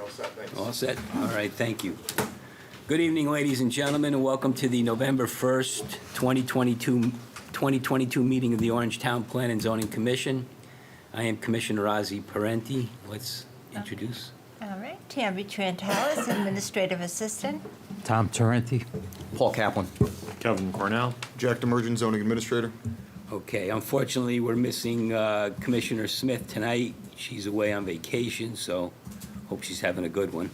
all set, thanks. All set? All right, thank you. Good evening, ladies and gentlemen, and welcome to the November 1st, 2022 meeting of the Orange Town Plan and Zoning Commission. I am Commissioner Ozzie Parenti. Let's introduce. All right, Tammy Trantalis, Administrative Assistant. Tom Tarenti. Paul Kaplan. Kevin Cornell. Jack Demerjen, zoning administrator. Okay, unfortunately, we're missing Commissioner Smith tonight. She's away on vacation, so hope she's having a good one.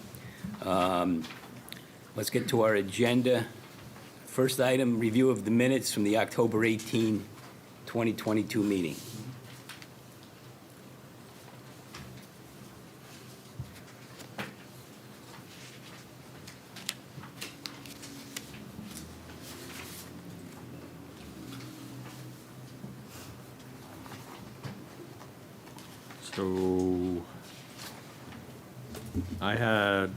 Let's get to our agenda. First item, review of the minutes from the October 18, 2022 meeting. So I had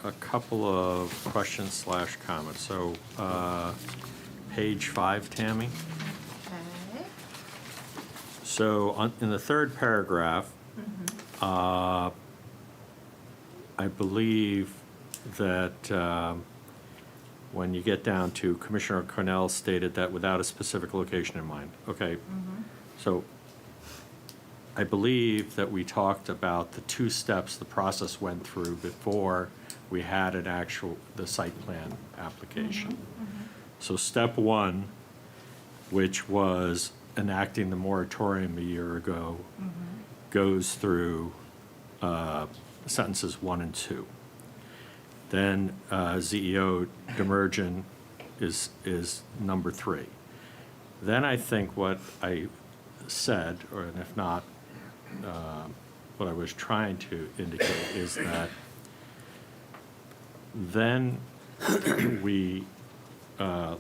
a couple of questions / comments. So page 5, Tammy. Okay. So in the third paragraph, I believe that when you get down to Commissioner Cornell stated that without a specific location in mind. Okay, so I believe that we talked about the 2 steps the process went through before we had the site plan application. So step 1, which was enacting the moratorium a year ago, goes through sentences 1 and 2. Then ZEO Demerjen is number 3. Then I think what I said, and if not, what I was trying to indicate is that then we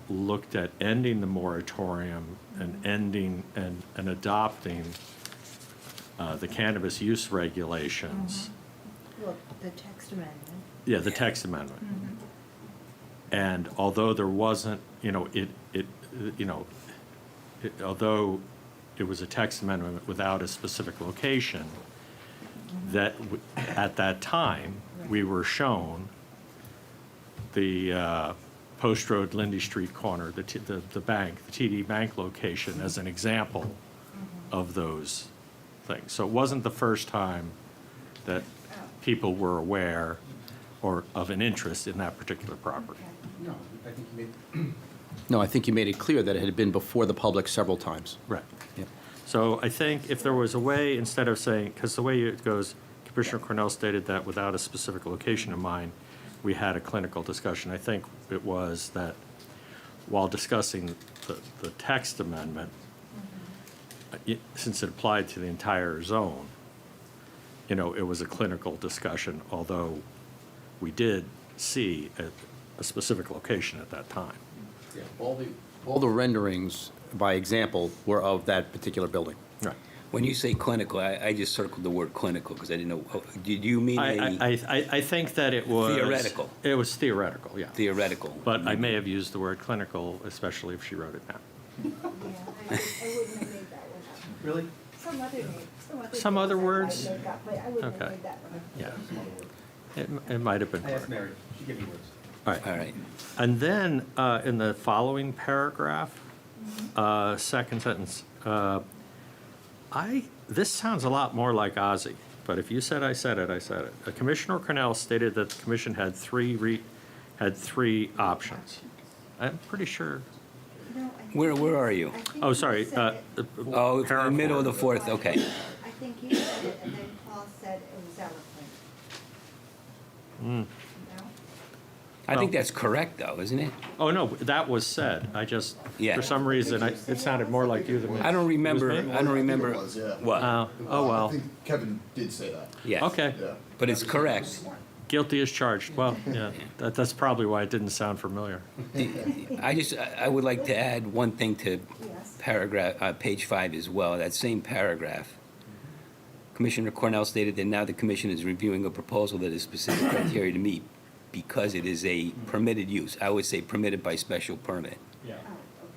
looked at ending the moratorium and adopting the cannabis use regulations. Well, the text amendment. Yeah, the text amendment. And although there wasn't, although it was a text amendment without a specific location, that at that time, we were shown the Post Road, Lindy Street corner, the bank, the TD Bank location as an example of those things. So it wasn't the first time that people were aware or of an interest in that particular property. No, I think you made it clear that it had been before the public several times. Right. Yep. So I think if there was a way, instead of saying, because the way it goes, Commissioner Cornell stated that without a specific location in mind, we had a clinical discussion. I think it was that while discussing the text amendment, since it applied to the entire zone, it was a clinical discussion, although we did see a specific location at that time. Yeah, all the renderings, by example, were of that particular building. Right. When you say clinical, I just circled the word clinical because I didn't know. Did you mean I think that it was Theoretical. It was theoretical, yeah. theoretical? But I may have used the word clinical, especially if she wrote it down. Yeah, I wouldn't have made that one up. Really? Some other name, Some other things I words? might make up, but I wouldn't Okay. have made that one up. Yeah. It might have been. I asked Mary, she gave me words. All right. All right. And then in the following paragraph, second sentence, this sounds a lot more like Ozzie, but if you said I said it, I said it. Commissioner Cornell stated that the commission had three options. I'm pretty sure. No, I think Where you- are you? I think Oh, you sorry. said it. Oh, it's in the middle of the 4th, okay. I think you said it, and then Paul said it was eloquent. No? I think that's correct, though, isn't it? Oh, no, that was said. I just, Yeah. for some reason, it sounded more like you than me. I don't remember. It was me? I don't remember. It was, yeah. What? Oh, I well. think Kevin did say that. Yes. Okay. Yeah. But it's correct. Guilty as charged. Well, yeah, that's probably why it didn't sound familiar. I would like to add one thing to Yes. page 5 as well, that same paragraph. Commissioner Cornell stated that now the commission is reviewing a proposal that is specific criteria to meet because it is a permitted use. I would say permitted by special permit. Yeah. Oh, okay.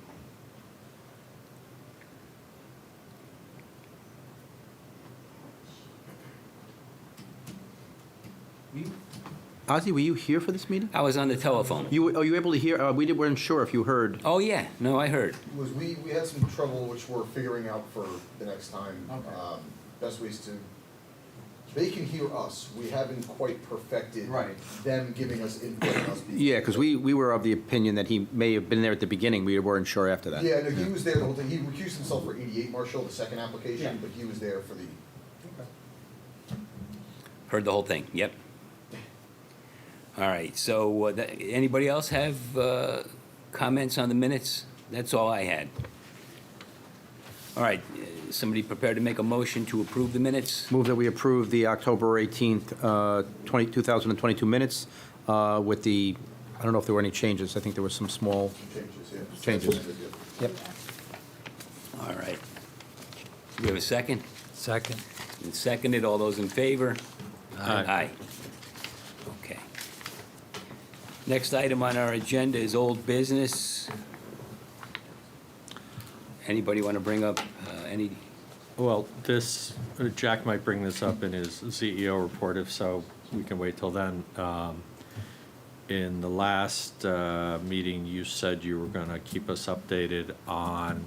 We Ozzy, were you here for this meeting? I was on the telephone. You were you able to hear? Weren't sure if you heard. Oh, yeah, no, I heard. Was we had some trouble, which we're figuring out for the next time. Best ways to, they can hear us. We haven't quite perfected Right. them giving us input and us being. Yeah, because we were of the opinion that he may have been there at the beginning. We weren't sure after that. Yeah, no, he was there the whole time. He recused himself for 88 Marshall, the second application, but he was there for the. Heard the whole thing, yep. All right, so anybody else have comments on the minutes? That's all I had. All right, somebody prepared to make a motion to approve the minutes? Move that we approve the October 18th, 2022 minutes with the, I don't know if there were any changes. I think there were some small Changes, yeah. changes. Yep. All right. Do we have a second? Second. And seconded, all those in favor? Aye. Okay. Next item on our agenda is old business. Anybody want to bring up any? Well, this, Jack might bring this up in his CEO report, if so, we can wait till then. In the last meeting, you said you were going to keep us updated on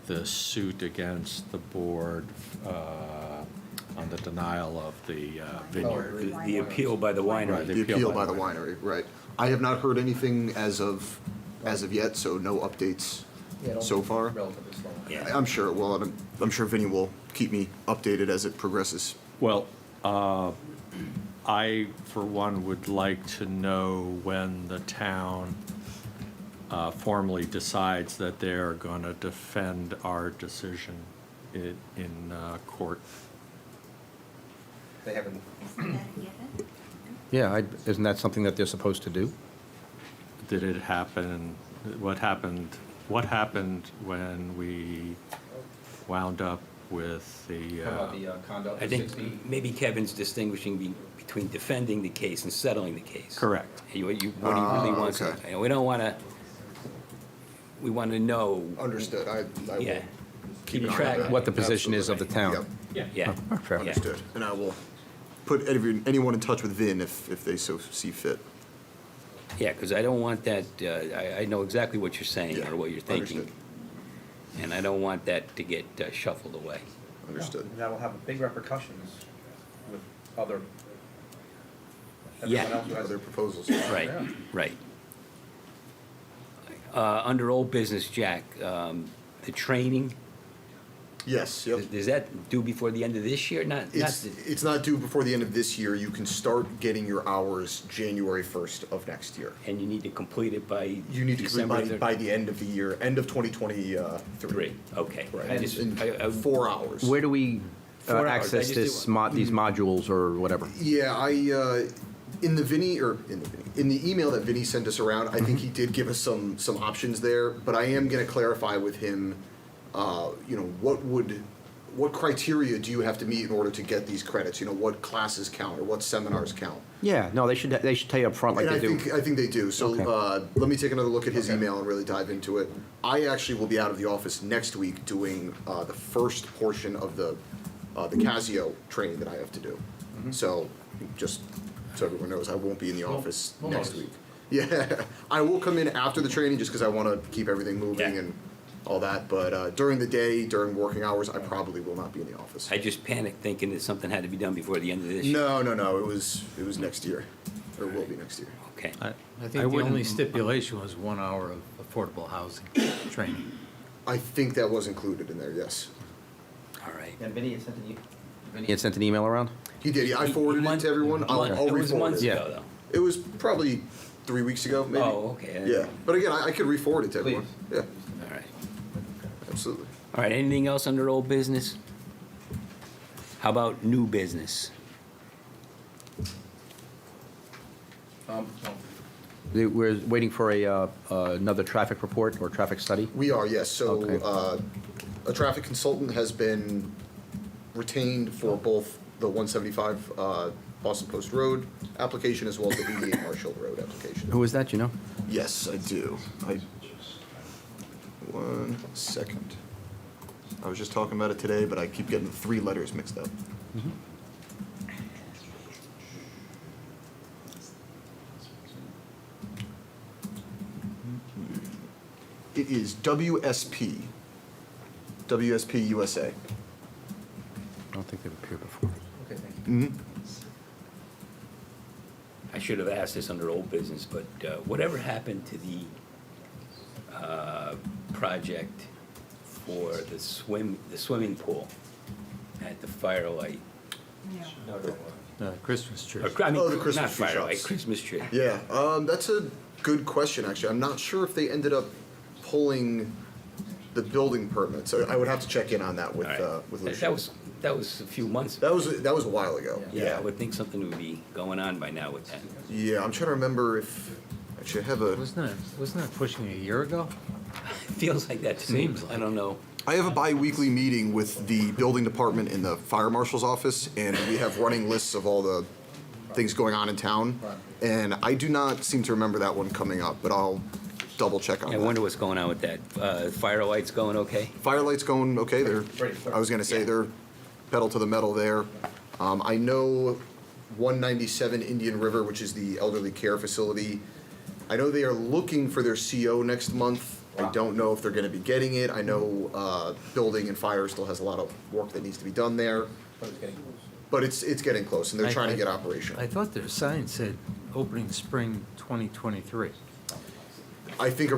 the suit against the board on the denial of the vineyard. The appeal by the winery. Right. The appeal by the winery, right. I have not heard anything as of yet, so no updates so far. Relatively slow. Yeah. I'm sure, well, I'm sure Vinny will keep me updated as it progresses. Well, I, for one, would like to know when the town formally decides that they're going to defend our decision in court. They haven't. Isn't that given? Yeah, isn't that something that they're supposed to do? Did it happen? What happened when we wound up with the? conduct I think maybe Kevin's distinguishing between defending the case and settling the case. Correct. What he really wants, okay. we don't want to, we want to know, Understood, I will yeah, keep keep an eye track. on that. What the position is of the Absolutely. town. Yep, Yeah. Fair. Yeah. understood. And I will put anyone in touch with Vin if they so see fit. Yeah, because I don't want that, I know exactly what you're saying Yeah, or what you're thinking. understood. And I don't want that to get shuffled away. Understood. That will have big repercussions with other, Yeah. everyone else who has. Other proposals. Right, Yeah. right. Under old business, Jack, the training, Yes, yep. is that due before the end of this year? It's not due before the end of this year. You can start getting your hours January 1st of next year. And you need to complete it by You need to December complete by the end of the year, end of 2023. Three, okay. Right, I just- in I- 4 hours. Where do we 4 hours, I access just this do- these modules or whatever? Yeah, in the email that Vinny sent us around, I think he did give us some options there, but I am gonna clarify with him, what criteria do you have to meet in order to get these credits? What classes count or what seminars count? Yeah, no, they should tell you up front like And they do. I think they do. So Okay. let me take another look at his email and really dive into it. I actually will be out of the office next week doing the first portion of the Casio training that I have to do. So just so everyone knows, I won't be in the office next week. Yeah, I will come in after the training just because I want to keep everything moving Yeah. and all that. But during the day, during working hours, I probably will not be in the office. I just panicked thinking that something had to be done before the end of this year. No. It was next year, or will be next year. Okay, I I think the wouldn't- only stipulation was 1 hour of affordable housing training. I think that was included in there. Yes, all right. Vinny had sent an email around? he did. Yeah, I forwarded it to everyone. I'll It was re-forward months it. Yeah. ago, though. It was probably 3 weeks ago, maybe. Oh, okay. Yeah, but again, I could re-forward it to everyone. Please. Yeah, All right. absolutely. All right, anything else under old business? How about new business? We're waiting for another traffic report or traffic study? We are, yes. So Okay. a traffic consultant has been retained for both the 175 Boston Post Road application as well as the 88 Marshall Road application. Who is that, you know? Yes, I do. 1 second. I was just talking about it today, but I keep getting the 3 letters mixed up. is WSP. WSP USA. I don't think they've appeared before. Okay, thank you. Mm-hmm. I should have asked this under old business, but whatever happened to the project for the swimming pool at the Firelight? Christmas tree. I mean, Oh, the Christmas not tree Firelight, shops. Christmas tree. Yeah, that's a good question, actually. I'm not sure if they ended up pulling the building permits. I would have to check in on that with, All right. with That Lucian. was a few months ago. That was a while ago. Yeah, I would think something would be going on by now with that. Yeah, I'm trying to remember if, actually, I have a, Wasn't that pushing a year ago? Feels like that to me. Seems like I don't know. I have a bi-weekly meeting with the building department in the fire marshal's office, and we have running lists of all the things going on in town. And I do not seem to remember that one coming up, but I'll double check on I that. wonder what's going on with that. Firelight's going okay? Firelight's going okay. They're, I was gonna say, Yeah. they're pedal to the metal there. I know 197 Indian River, which is the elderly care facility. I know they are looking for their CO next month. I don't know if they're gonna be getting it. I know, building and fire still has a lot of work that needs to be done there, But it's getting close. but it's getting close, and they're trying to get operational. I thought their sign said opening spring 2023. I think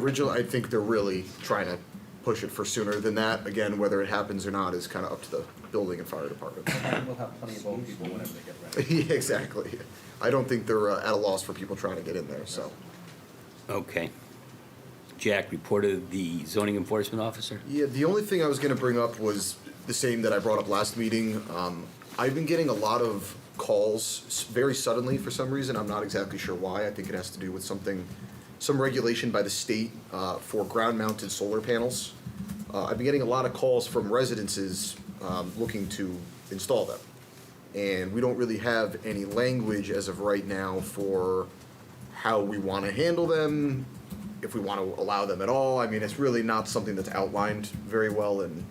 they're really trying to push it for sooner than that. Again, whether it happens or not is kind of up to the building and fire department. We'll have plenty of old people whenever they get ready. Yeah, exactly. I don't think they're at a loss for people trying to get in there, so. Okay. Jack, reported the zoning enforcement officer? Yeah, the only thing I was gonna bring up was the same that I brought up last meeting. I've been getting a lot of calls very suddenly for some reason. I'm not exactly sure why. I think it has to do with some regulation by the state for ground-mounted solar panels. I've been getting a lot of calls from residences looking to install them. And we don't really have any language as of right now for how we want to handle them, if we want to allow them at all. I mean, it's really not something that's outlined very well in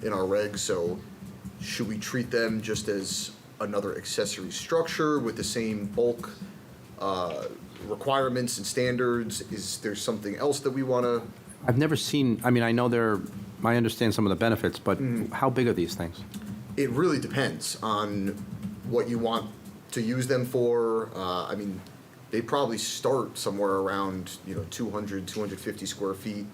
our regs, so should we treat them just as another accessory structure with the same bulk requirements and standards? Is there something else that we want to? I've never seen, I mean, I understand some of the benefits, but how big are these things? It really depends on what you want to use them for. I mean, they probably start somewhere around, 200, 250 square feet,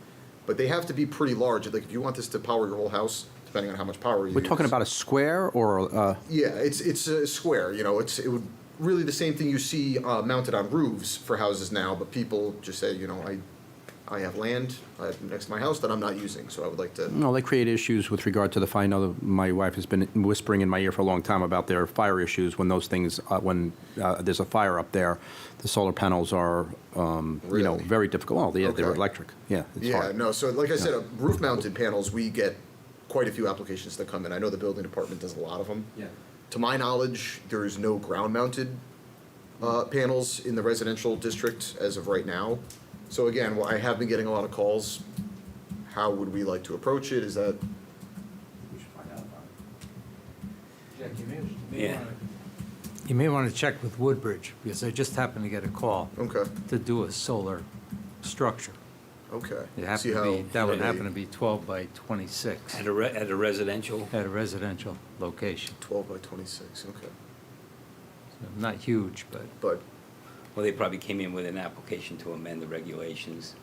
but they have to be pretty large. Like, if you want this to power your whole house, depending on how much power you We're use. talking about a square or, Yeah, it's a square, it would, really the same thing you see mounted on roofs for houses now, but people just say, I have land next to my house that I'm not using, so I would like to. no, they create issues with regard to the fire. I know that my wife has been whispering in my ear for a long time about their fire issues when those things, when there's a fire up there, the solar panels are, Really? very difficult. Well, they're Okay. electric. Yeah, it's Yeah, hard. no, so like I said, roof-mounted panels, we get quite a few applications that come in. I know the building department does a lot of them. Yeah. To my knowledge, there is no ground-mounted panels in the residential district as of right now. So again, I have been getting a lot of calls. How would we like to approach it? Is that, We should find out about it. Jack, you may Yeah. wanna- You may want to check with Woodbridge, because I just happened to get a call okay, to do a solar structure. okay. It happened See to how be, that would they- happen to be 12 by 26 At a residential? at a residential location. 12 by 26, okay. Not huge, but But Well, they probably came in with an application to amend the regulations.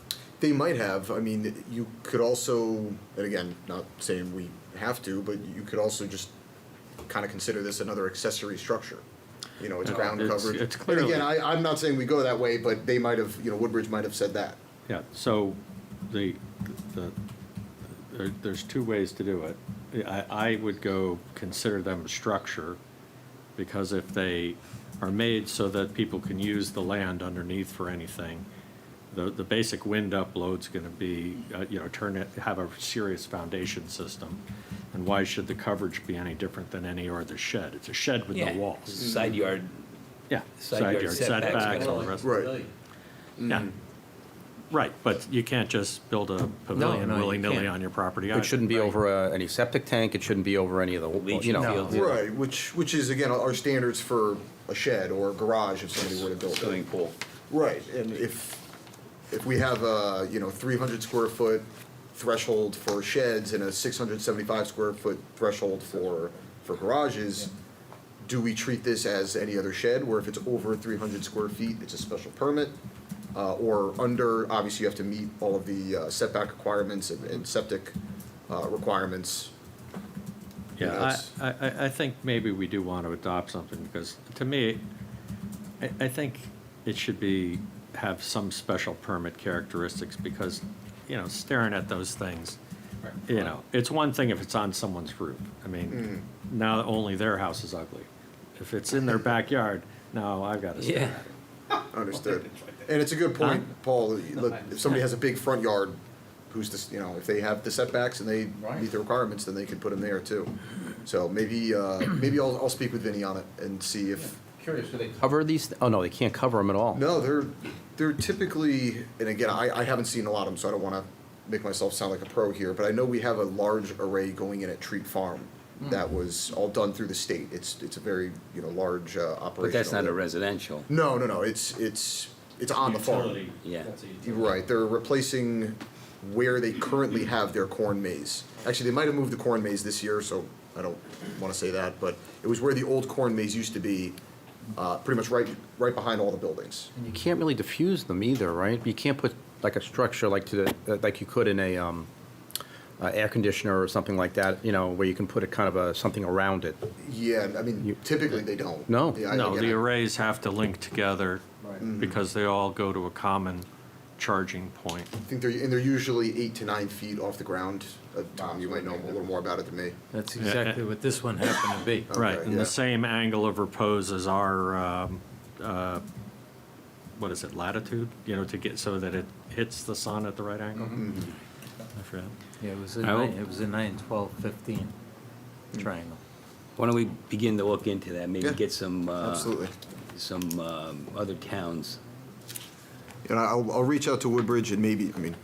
they might have, I mean, you could also, and again, not saying we have to, but you could also just kind of consider this another accessory structure. It's No, ground it's- covered. it's And clearly- again, I'm not saying we go that way, but they might have, Woodbridge might have said that. Yeah, so there's two ways to do it. I would go consider them a structure, because if they are made so that people can use the land underneath for anything, the basic wind upload's gonna be, have a serious foundation system. And why should the coverage be any different than any other shed? It's a shed with no Yeah, walls. Side yard, Yeah, Side yard setbacks, all the rest. Right. Yeah, right, but you can't just build a pavilion no, you willy-nilly can't. on your property It shouldn't be Right. over any septic tank. It shouldn't be over any of the, Leaching fields. Right, which is, again, our standards for a shed or a garage if somebody were to build it. swimming pool. Right, and if we have a, 300 square foot threshold for sheds and a 675 square foot threshold for garages, do we treat this as any other shed, where if it's over 300 square feet, it's a special permit? Or under, obviously you have to meet all of the setback requirements and septic requirements. You know, Yeah, it's- I think maybe we do want to adopt something, because to me, I think it should have some special permit characteristics, because, you know, staring at those things, you know, it's one thing if it's on someone's roof. I mean, now only their house is ugly. If it's in their backyard, now I've got to stare Yeah. at it. Understood. And it's a good point, Paul, look, if somebody has a big front yard, who's this, you know, if they have the setbacks and they Right. meet the requirements, then they can put them there too. So maybe I'll speak with Vinny on it and see if, Curious, do they Cover these, oh, no, they can't cover them at all. no, they're typically, and again, I haven't seen a lot of them, so I don't wanna make myself sound like a pro here, but I know we have a large array going in at Treat Farm that was all done through the state. It's a very, you know, large operation. But that's not over a there. residential. No, it's on the farm. Yeah. You're right, they're replacing where they currently have their corn maze. Actually, they might have moved the corn maze this year, so I don't wanna say that, but it was where the old corn maze used to be, pretty much right behind all the buildings. And you can't really diffuse them either, right? You can't put like a structure like like you could in a air conditioner or something like that, you know, where you can put a kind of something around it. Yeah, I mean, typically they don't. No. Yeah, No, again, the arrays have to link together Right. because they all go to a common charging point. I think they're usually 8 to 9 feet off the ground. Tom, you might know a little more about it than me. That's exactly what this one happened to be. Right, Okay, and yeah. the same angle of repose as our, what is it, latitude? You know, to get, so that it hits the sun at the right angle? I forget. Yeah, it was a I will- 9, 12, 15 triangle. Why don't we begin to look into that, maybe Yeah, get some, Absolutely. some other towns. And I'll reach out to Woodbridge and maybe, I mean,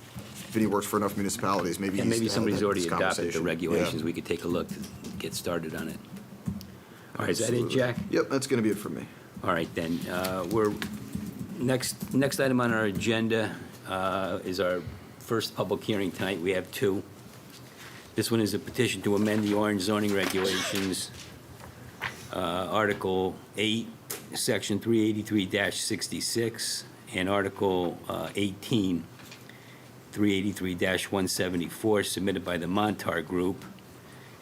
Vinny works for enough municipalities, maybe Yeah, he's maybe had somebody's that- already this adopted the conversation. regulations, Yeah. we could take a look, get started on it. All right, is that it, Absolutely. Jack? Yep, that's gonna be it for me. All right, then, next item on our agenda is our first public hearing tonight. We have two. This one is a petition to amend the Orange zoning regulations, Article 8, Section 383-66, and Article 18, 383-174, submitted by the Montar Group.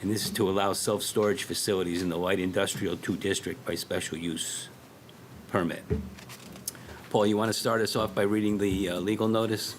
And this is to allow self-storage facilities in the light industrial 2 district by special use permit. Paul, you want to start us off by reading the legal notice?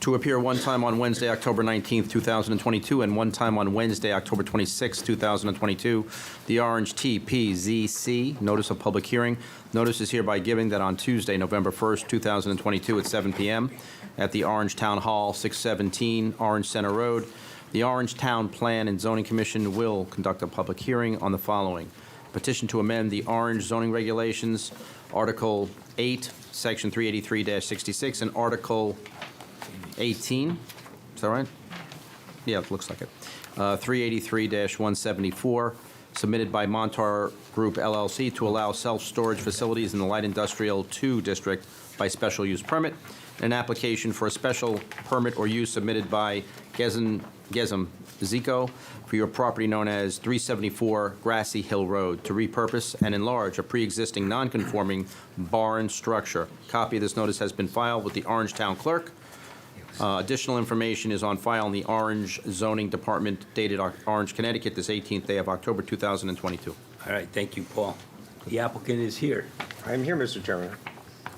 To appear one time on Wednesday, October 19th, 2022, and one time on Wednesday, October 26th, 2022, the Orange TPZC, Notice of Public Hearing. Notice is hereby given that on Tuesday, November 1st, 2022, at 7 p.m., at the Orange Town Hall, 617 Orange Center Road, the Orange Town Plan and Zoning Commission will conduct a public hearing on the following: petition to amend the Orange zoning regulations, Article 8, Section 383-66, and Article 18, is that right? Yeah, it looks like it. 383-174, submitted by Montar Group LLC to allow self-storage facilities in the light industrial 2 district by special use permit. An application for a special permit or use submitted by Gesem Zico for your property known as 374 Grassy Hill Road to repurpose and enlarge a pre-existing non-conforming barn structure. Copy of this notice has been filed with the Orange Town Clerk. Additional information is on file in the Orange Zoning Department dated Orange, Connecticut, this 18th day of October 2022. All right, thank you, Paul. The applicant is here. I'm here, Mr. Chairman.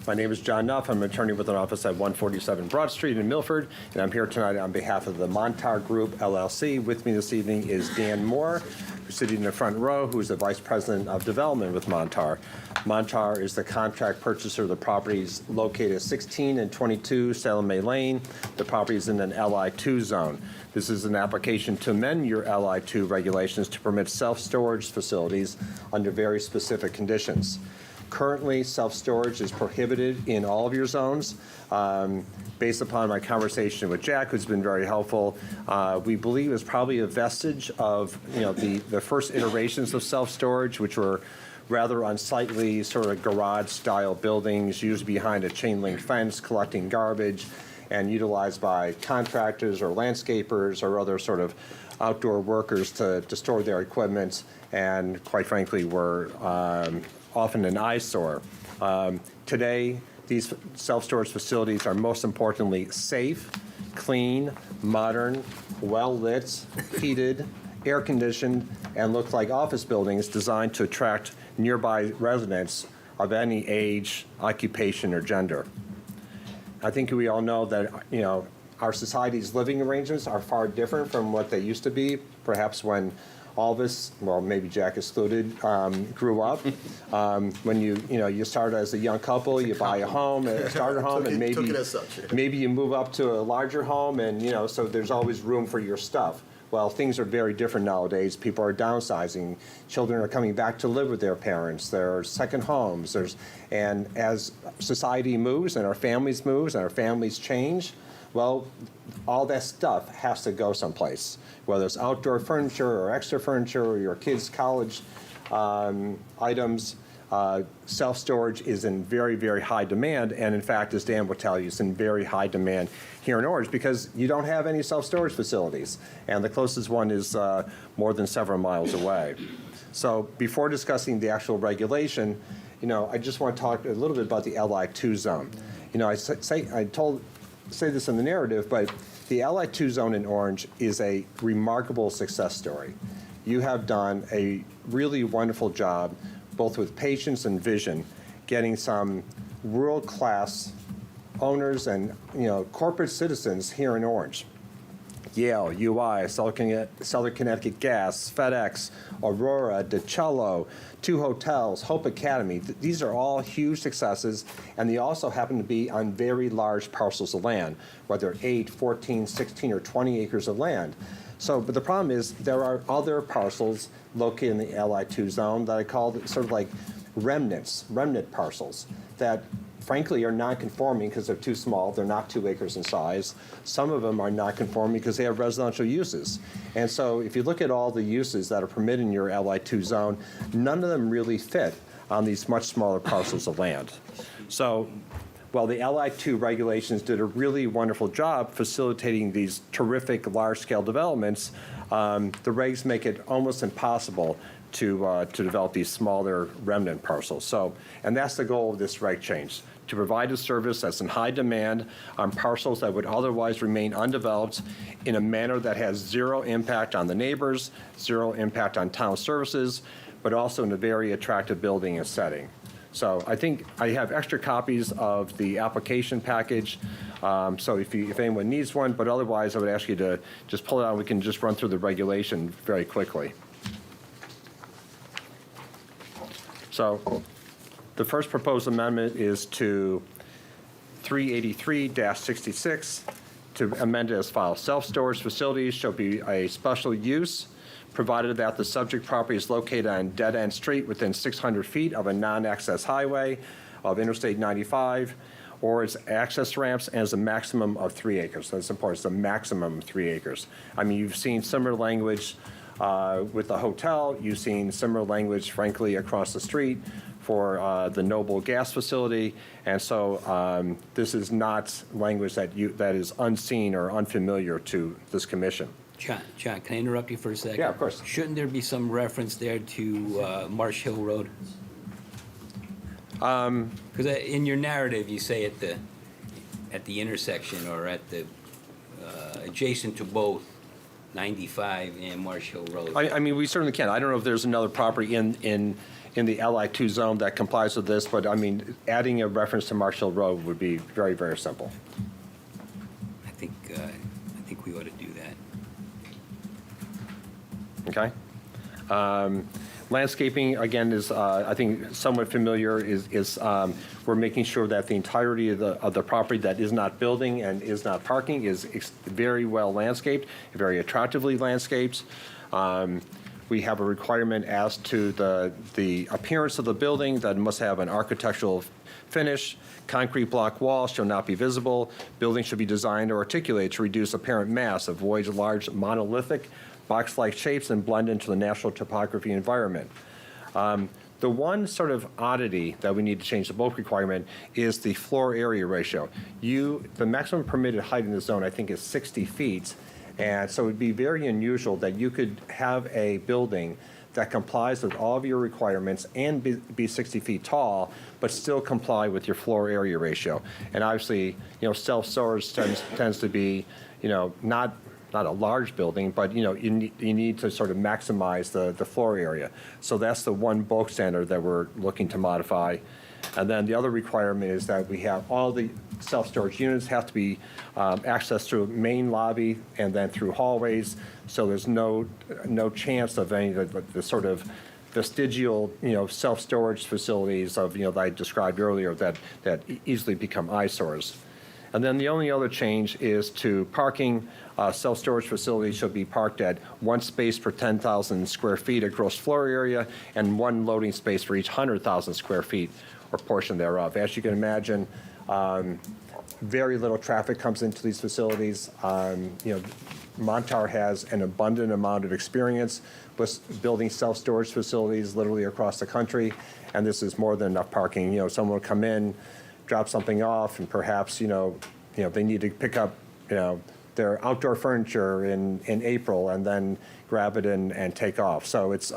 My name is John Nuff. I'm an attorney with an office at 147 Broad Street in Milford, and I'm here tonight on behalf of the Montar Group LLC. With me this evening is Dan Moore, who's sitting in the front row, who is the Vice President of Development with Montar. Montar is the contract purchaser of the properties located at 16 and 22 Salem May Lane. The property is in an LI2 zone. This is an application to amend your LI2 regulations to permit self-storage facilities under very specific conditions. Currently, self-storage is prohibited in all of your zones. Based upon my conversation with Jack, who's been very helpful, we believe it's probably a vestige of, the first iterations of self-storage, which were rather unsightly, sort of garage-style buildings, usually behind a chain-link fence, collecting garbage. and utilized by contractors or landscapers or other sort of outdoor workers to store their equipment, and quite frankly, were often an eyesore. Today, these self-storage facilities are most importantly safe, clean, modern, well-lit, heated, air-conditioned, and look like office buildings designed to attract nearby residents of any age, occupation, or gender. I think we all know that, our society's living arrangements are far different from what they used to be, perhaps when all of us, well, maybe Jack excluded, grew up. When you start as a young couple, you buy a home, a starter home, and Took it as such. maybe you move up to a larger home, and so there's always room for your stuff. Well, things are very different nowadays. People are downsizing. Children are coming back to live with their parents. There are second homes. And as society moves and our families moves and our families change, well, all that stuff has to go someplace, whether it's outdoor furniture or extra furniture or your kids' college items. Self-storage is in very, very high demand, and in fact, as Dan will tell you, it's in very high demand here in Orange because you don't have any self-storage facilities, and the closest one is more than several miles away. So before discussing the actual regulation, I just want to talk a little bit about the LI2 zone. I say this in the narrative, but the LI2 zone in Orange is a remarkable success story. You have done a really wonderful job, both with patience and vision, getting some world-class owners and corporate citizens here in Orange. Yale, UI, Southern Connecticut Gas, FedEx, Aurora, DiCello, 2 hotels, Hope Academy. These are all huge successes, and they also happen to be on very large parcels of land, whether 8, 14, 16, or 20 acres of land. But the problem is there are other parcels located in the LI2 zone that I call sort of like remnant parcels that frankly are non-conforming because they're too small. They're not 2 acres in size. Some of them are not conforming because they have residential uses. And so if you look at all the uses that are permitted in your LI2 zone, none of them really fit on these much smaller parcels of land. So while the LI2 regulations did a really wonderful job facilitating these terrific large-scale developments, the regs make it almost impossible to develop these smaller remnant parcels. And that's the goal of this reg change, to provide a service that's in high demand on parcels that would otherwise remain undeveloped in a manner that has zero impact on the neighbors, zero impact on town services, but also in a very attractive building and setting. So I think I have extra copies of the application package, so if anyone needs one, but otherwise I would ask you to just pull it out and we can just run through the regulation very quickly. So the first proposed amendment is to 383-66 to amend it as follows. Self-storage facilities shall be a special use provided that the subject property is located on a dead-end street within 600 feet of a non-access highway of Interstate 95 or its access ramps and is a maximum of 3 acres. That's important. It's a maximum of 3 acres. I mean, you've seen similar language with the hotel. You've seen similar language, frankly, across the street for the Noble gas facility. And so this is not language that is unseen or unfamiliar to this commission. John, can I interrupt you for a second? Yeah, of course. Shouldn't there be some reference there to Marsh Hill Road? Because in your narrative, you say at the intersection or at the adjacent to both 95 and Marsh Hill Road. I mean, we certainly can. I don't know if there's another property in the LI2 zone that complies with this, but I mean, adding a reference to Marsh Hill Road would be very, very simple. I think we ought to do that. Okay. Landscaping, again, is, I think, somewhat familiar, is we're making sure that the entirety of the property that is not building and is not parking is very well landscaped, very attractively landscaped. We have a requirement as to the appearance of the building that must have an architectural finish. Concrete block walls shall not be visible. Buildings should be designed or articulated to reduce apparent mass, avoid large monolithic box-like shapes, and blend into the natural topography environment. The one sort of oddity that we need to change the bulk requirement is the floor area ratio. The maximum permitted height in the zone, I think, is 60 feet. And so it'd be very unusual that you could have a building that complies with all of your requirements and be 60 feet tall, but still comply with your floor area ratio. And obviously, self-storage tends to be, not a large building, but, you need to sort of maximize the floor area. So that's the one bulk standard that we're looking to modify. And then the other requirement is that we have all the self-storage units have to be accessed through main lobby and then through hallways. So there's no chance of any of the sort of vestigial, self-storage facilities of, that I described earlier that easily become eyesores. And then the only other change is to parking. Self-storage facilities should be parked at one space per 10,000 square feet of gross floor area and one loading space for each 100,000 square feet or portion thereof. As you can imagine, very little traffic comes into these facilities. Montar has an abundant amount of experience with building self-storage facilities literally across the country, and this is more than enough parking. Someone will come in, drop something off, and perhaps they need to pick up their outdoor furniture in April and then grab it and take off. So it's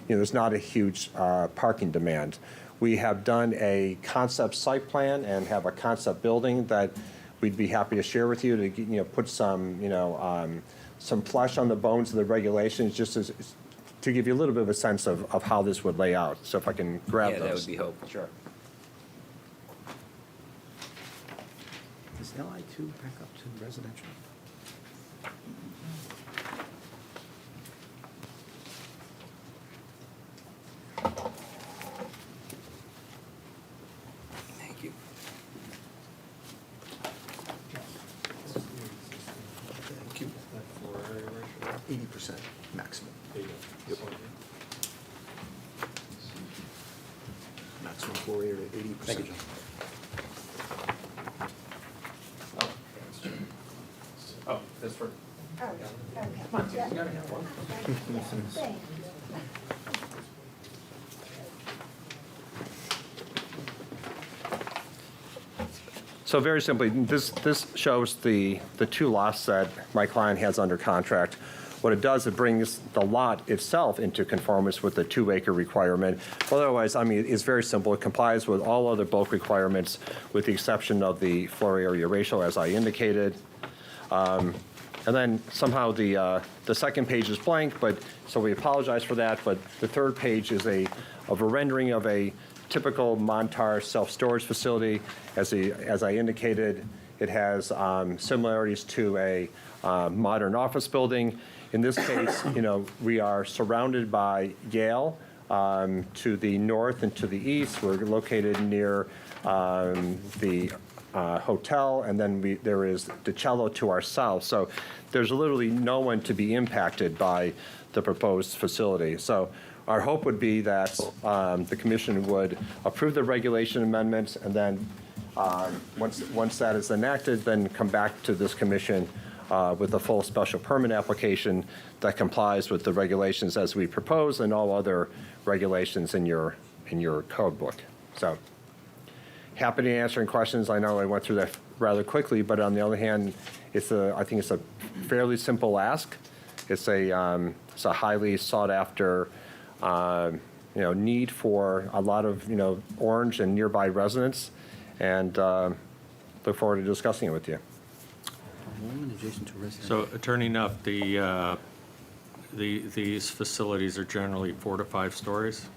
there's not a huge parking demand. We have done a concept site plan and have a concept building that we'd be happy to share with you to put some flesh on the bones of the regulations, just to give you a little bit of a sense of how this would lay out. So if I can grab those. Yeah, that would be helpful. Sure. Does LI2 back up to residential? Thank you. Thank you. 80% maximum. Yep. Maximum floor area, 80%. Thank you, John. Oh, that's for. Oh, okay. Come on, Tim, you gotta have one. Thank you. So very simply, this shows the two lots that my client has under contract. What it does, it brings the lot itself into conformance with the 2-acre requirement. Otherwise, it's very simple. It complies with all other bulk requirements with the exception of the floor area ratio, as I indicated. And then somehow the second page is blank, so we apologize for that. But the third page is a rendering of a typical Montar self-storage facility. As I indicated, it has similarities to a modern office building. In this case, we are surrounded by Yale to the north and to the east. We're located near the hotel, and then there is DiCello to our south. So there's literally no one to be impacted by the proposed facility. So our hope would be that the commission would approve the regulation amendments, and then once that is enacted, then come back to this commission with a full special permit application that complies with the regulations as we propose and all other regulations in your code book. So happy to answer any questions. I know I went through that rather quickly, but on the other hand, I think it's a fairly simple ask. It's a highly sought after need for a lot of Orange and nearby residents, and look forward to discussing it with you. Adjacent to residential. So Attorney Nuff, these facilities are generally 4 to 5 stories?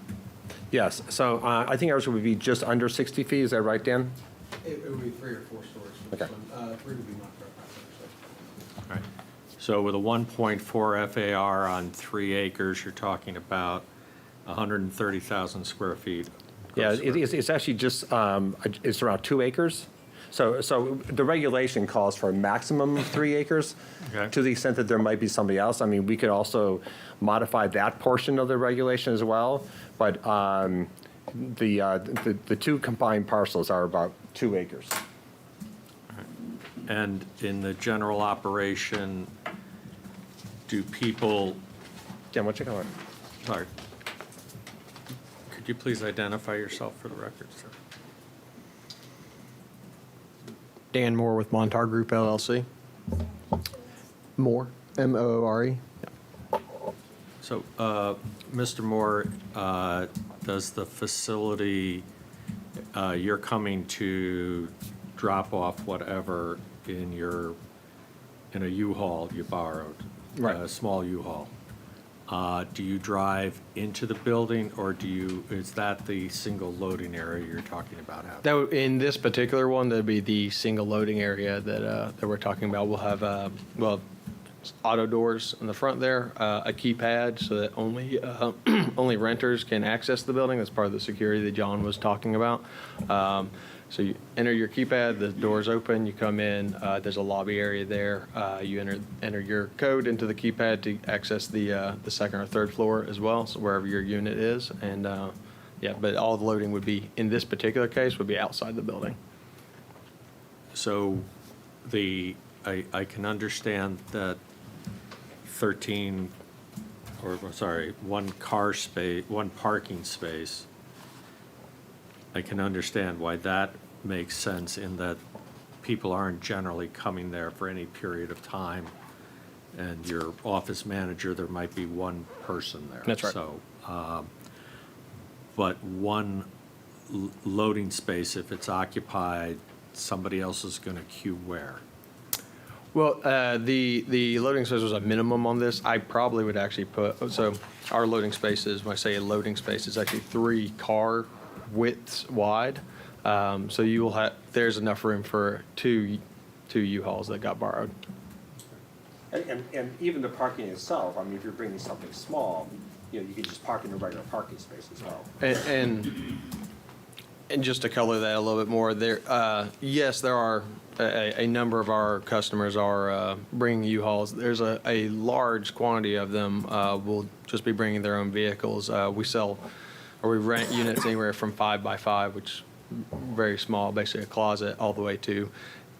Yes. So I think ours would be just under 60 feet. Is that right, Dan? It would be 3 or 4 stories for this Okay. one. 3 would be not for Right. So with a 1.4 FAR on 3 acres, you're talking about 130,000 square feet. Yeah, gross square- it's actually just, it's around 2 acres. So the regulation calls for a maximum of 3 acres. Okay. To the extent that there might be somebody else, we could also modify that portion of the regulation as well. But the two combined parcels are about 2 acres. And in the general operation, do people, Dan, what's your comment? sorry, could Would you please identify yourself for the record, sir? Dan Moore with Montar Group LLC. Moore, M-O-O-R-E. So, Mr. Moore, does the facility, you're coming to drop off whatever in a U-Haul you borrowed? Right. A small U-Haul. Do you drive into the building, or is that the single loading area you're talking about having? In this particular one, that'd be the single loading area that we're talking about. We'll have, auto doors in the front there, a keypad so that only renters can access the building. That's part of the security that John was talking about. So you enter your keypad, the doors open, you come in, there's a lobby area there. You enter your code into the keypad to access the second or third floor as well, so wherever your unit is. And but all the loading would be, in this particular case, would be outside the building. So I can understand that one parking space, I can understand why that makes sense in that people aren't generally coming there for any period of time. And your office manager, there might be one person there. That's right. So, but one loading space, if it's occupied, somebody else is going to queue where? Well, the loading space was a minimum on this. I probably would actually so our loading spaces, when I say a loading space, is actually 3 car widths wide. So you will there's enough room for two U-Hauls that got borrowed. And even the parking itself, I mean, if you're bringing something small, you could just park in a regular parking space as well. And just to color that a little bit more, yes, there are a number of our customers are bringing U-Hauls. There's a large quantity of them will just be bringing their own vehicles. We rent units anywhere from 5 by 5, which is very small, basically a closet, all the way to,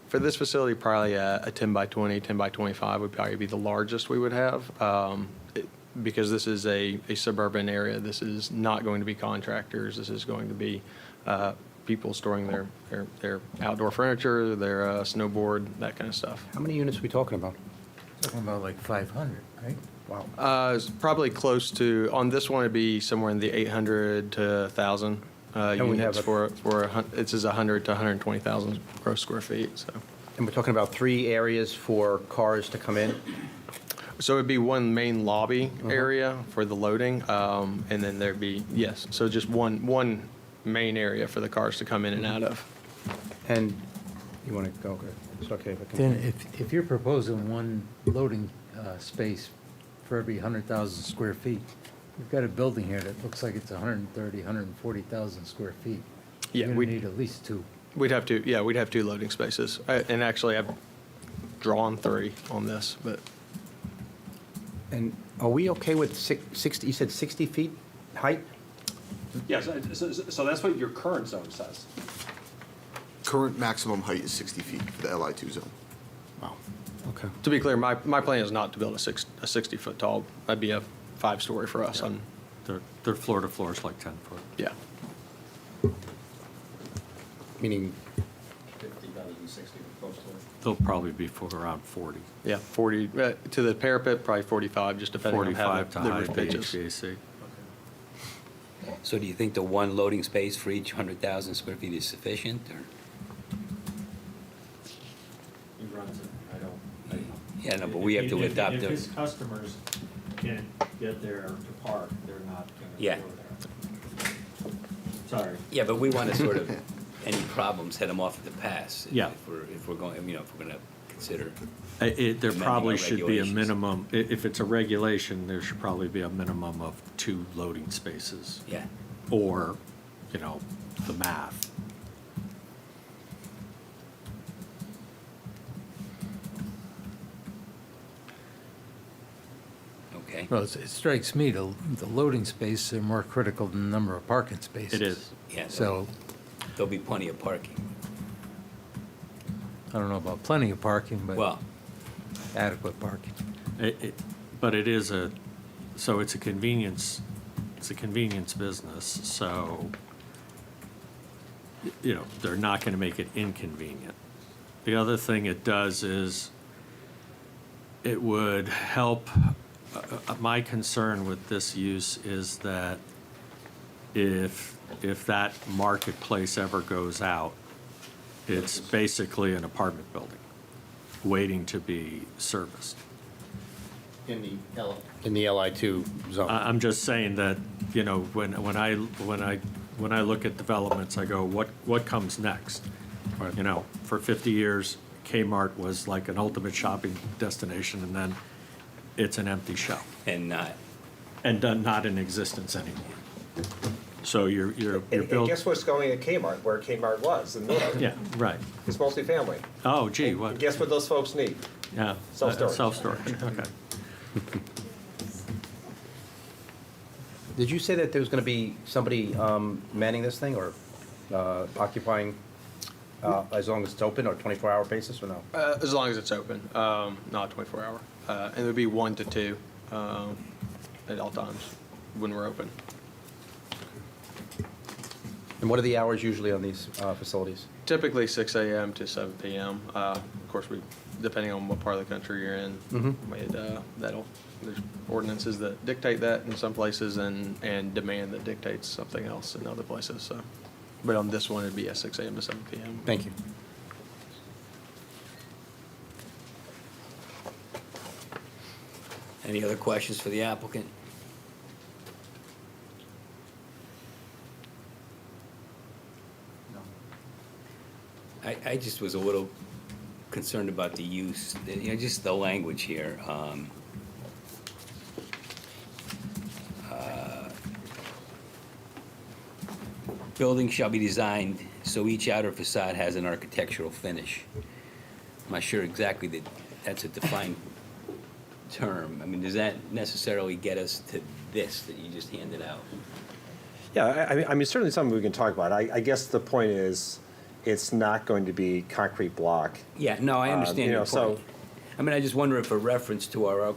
for this facility, probably a 10 by 20, 10 by 25 would probably be the largest we would have. Because this is a suburban area, this is not going to be contractors. This is going to be people storing their outdoor furniture, their snowboard, that kind of stuff. How many units are we talking about? Talking about like 500, right? Wow. It's probably close to, on this one, it'd be somewhere in the 800 to 1,000 we have units a- it says 100 to 120,000 gross square feet, so. And we're talking about 3 areas for cars to come in? So it'd be one main lobby area for the loading, and then there'd be, yes, so just one main area for the cars to come in and out of. And you want to go, okay, it's okay if I can. Then if you're proposing one loading space for every 100,000 square feet, you've got a building here that looks like it's 130, 140,000 square feet. Yeah, You're we'd- gonna need at least 2. We'd have 2 loading spaces. And actually, I've drawn 3 on this, but And are we okay with 60, you said 60 feet height? Yes, so that's what your current zone says. Current maximum height is 60 feet for the LI2 zone. Wow, okay. to be clear, my plan is not to build a 60-foot tall. That'd be a 5-story for us. Their floor to floor is like 10 foot. Yeah. Meaning, 50 rather than 60 close to it. They'll probably be for around 40. Yeah, 40, to the parapet, probably 45, just depending on how 45 to the high roof pitches. HVAC. So do you think the one loading space for each 100,000 square feet is sufficient, or? He runs it, I don't. Yeah, no, but we have to adopt If his those. customers can't get there to park, they're not going to Yeah. go there. Sorry. Yeah, but we want to sort of, any problems, head them off at the pass. Yeah. If we're going, if we're going to consider. There amending probably our should be a regulations. minimum, if it's a regulation, there should probably be a minimum of 2 loading spaces. Yeah. Or, the math. Okay. Well, it strikes me, the loading spaces are more critical than the number of parking spaces. It is. Yeah, So, there'll be plenty of parking. I don't know about plenty of parking, but Well, adequate parking. But it is so it's a convenience it's a convenience business, so, you know, they're not gonna make it inconvenient. The other thing it does is it would help, my concern with this use is that if that marketplace ever goes out, it's basically an apartment building waiting to be serviced. In the LI2 zone. I'm just saying that, you know, when I look at developments, I go, what comes next? You know, for 50 years, Kmart was like an ultimate shopping destination, and then it's an empty shell And not. and not in existence anymore. So you're And built. guess what's going at Kmart, where Kmart was in Milford? Yeah, right. It's multifamily. Oh, gee, And what? guess what those folks need? Yeah. Self-storage. Self-storage, okay. Did you say that there was going to be somebody manning this thing or occupying as long as it's open or 24-hour basis or no? As long as it's open, not 24 hour. And it would be 1 to 2 at all times when we're open. And what are the hours usually on these facilities? Typically 6 a.m. to 7 p.m. Of course, depending on what part of the country you're in, there's ordinances that dictate that in some places and demand that dictates something else in other places. So, but on this one, it'd be at 6 a.m. to 7 p.m. Thank you. Any other questions for the applicant? I just was a little concerned about the use, you know, just the language here. Building shall be designed so each outer facade has an architectural finish. I'm not sure exactly that that's a defined term. I mean, does that necessarily get us to this that you just handed out? Yeah, I mean, certainly something we can talk about. I guess the point is, it's not going to be concrete block. Yeah, no, I understand you know, your point. so- I mean, I just wonder if a reference to our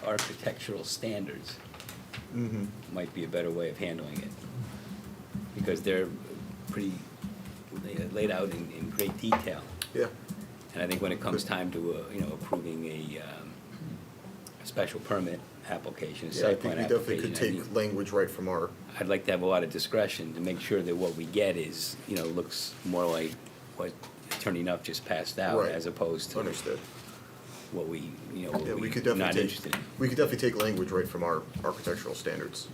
architectural standards might be a better way of handling it. Because they're pretty laid out in great detail. Yeah. And I think when it comes time to, you know, approving a special permit application, a Yeah, I site think plan we definitely application, could take language right from our, I'd like to have a lot of discretion to make sure that what we get is, you know, looks more like what Attorney Nuff just passed out Right. as opposed to understood. what we, you know, what Yeah, we could we're not definitely interested in. take, we could definitely take language right from our architectural standards.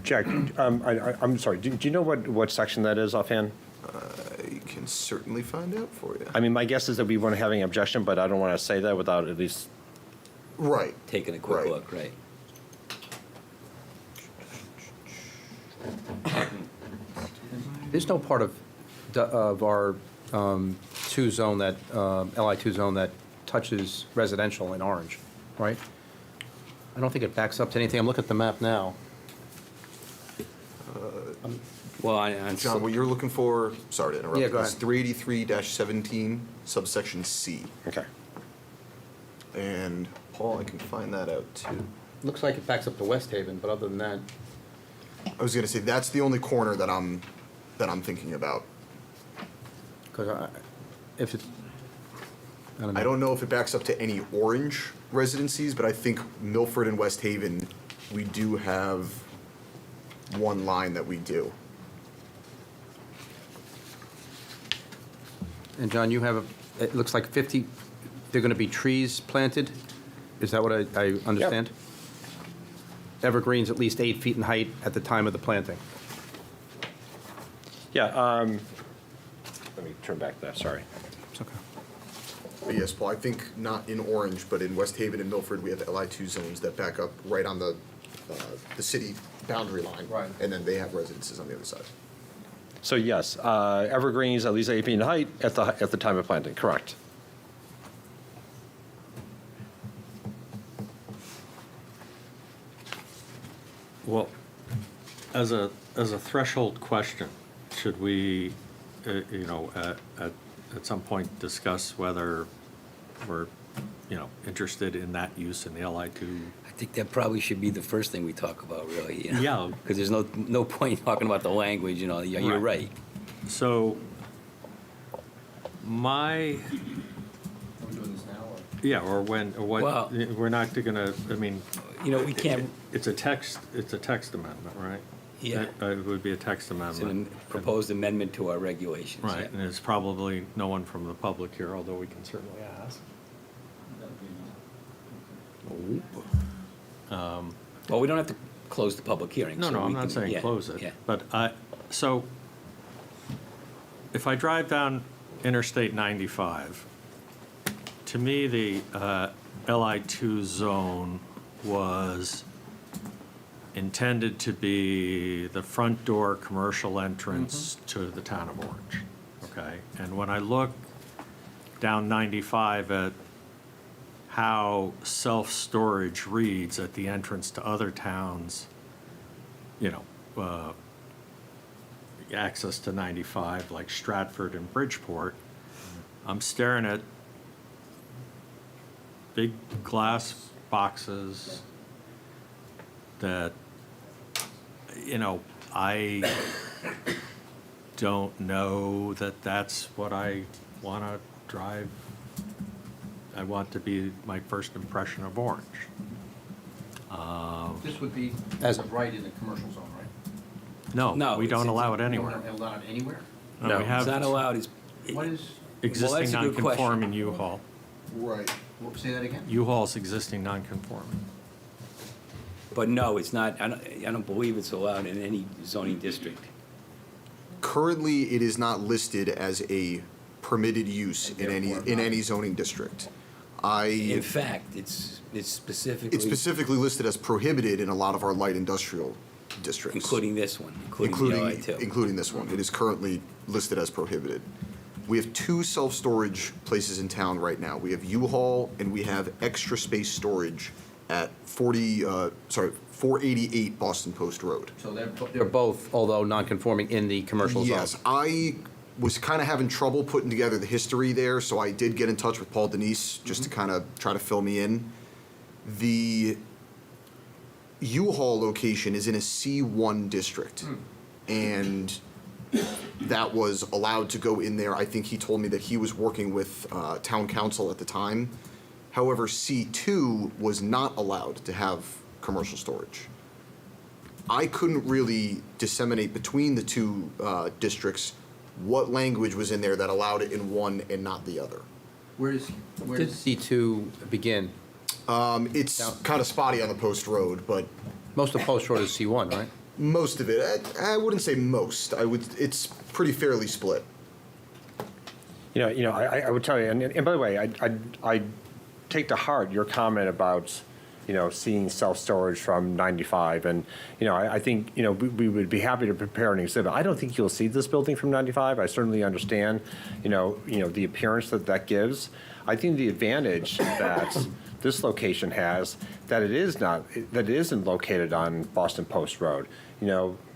Jack, I'm sorry, do you know what section that is offhand? I can certainly find out for you. I mean, my guess is that we wouldn't have any objection, but I don't want to say that without at least, Right. Taking a quick Right. look, right? There's no part of our 2 zone that, LI2 zone that touches residential in orange, right? I don't think it backs up to anything. I'm looking at the map now. Well, on John, what you're looking for, sorry to interrupt. Yeah, go is ahead. 383-17, subsection C. okay. And Paul, I can find that out too. Looks like it backs up to West Haven, but other than that, I was gonna say, that's the only corner that I'm thinking about. because if it, I don't know if it backs up to any orange residencies, but I think Milford and West Haven, we do have one line that we do. And John, you have, it looks like 50, they're going to be trees planted? Is that what I understand? Evergreens at least 8 feet in height at the time of the planting. Yeah, let me turn back to that, sorry. It's okay. But yes, Paul, I think not in orange, but in West Haven and Milford, we have LI2 zones that back up right on the city boundary line. Right. And then they have residences on the other side. So yes, evergreens at least 8 feet in height at the time of planting, correct. Well, as a threshold question, should we, you know, at some point discuss whether we're interested in that use in the LI2. I think that probably should be the first thing we talk about, really. Yeah. Because there's no point talking about the language, you're Right. right. So my, Are we doing this now, or? yeah, or when, or what, Well- we're not gonna, I mean. We can't, It's a text amendment, right? Yeah. It would be a text it's a amendment. proposed amendment to our regulations. Right, yeah. and there's probably no one from the public here, although we can certainly ask. That would be Well, we don't have to close the public hearing. No, so no, we I'm not can- saying yeah, close it, yeah. but so if I drive down Interstate 95, to me, the LI2 zone was intended to be the front door commercial entrance to the town of Orange, okay? And when I look down 95 at how self-storage reads at the entrance to other towns, access to 95, like Stratford and Bridgeport, I'm staring at big glass boxes that, I don't know that that's what I want to drive. I want to be my first impression of Orange. This would be As- as of right in the commercial zone, right? No, No, we don't it's- allow it You anywhere. don't allow it anywhere? No, we It's have not allowed, What is, existing that's a good question. non-conforming U-Haul. Right. say that again? U-Haul's existing non-conforming. but no, it's not, I don't believe it's allowed in any zoning district. Currently, it is not listed as a permitted use in any zoning district. In fact, it's specifically. It's specifically listed as prohibited in a lot of our light industrial districts. Including this one, including the LI2. Including this one. It is currently listed as prohibited. We have two self-storage places in town right now. We have U-Haul and we have Extra Space Storage at 488 Boston Post Road. So They're both, although non-conforming, in the commercial zone. Yes, I was kind of having trouble putting together the history there, so I did get in touch with Paul Denise just to kind of try to fill me in. The U-Haul location is in a C1 district, and that was allowed to go in there. I think he told me that he was working with town council at the time. However, C2 was not allowed to have commercial storage. I couldn't really disseminate between the two districts what language was in there that allowed it in one and not the other. where Did does, C2 begin? It's kind of spotty on the post road, but Most of Post Road is C1, right? most of it, I wouldn't say most. It's pretty fairly split. I would tell you, and by the way, I take to heart your comment about, seeing self-storage from 95, and, I think, we would be happy to prepare an exhibit. I don't think you'll see this building from 95. I certainly understand, the appearance that gives. I think the advantage that this location has, that it isn't located on Boston Post Road.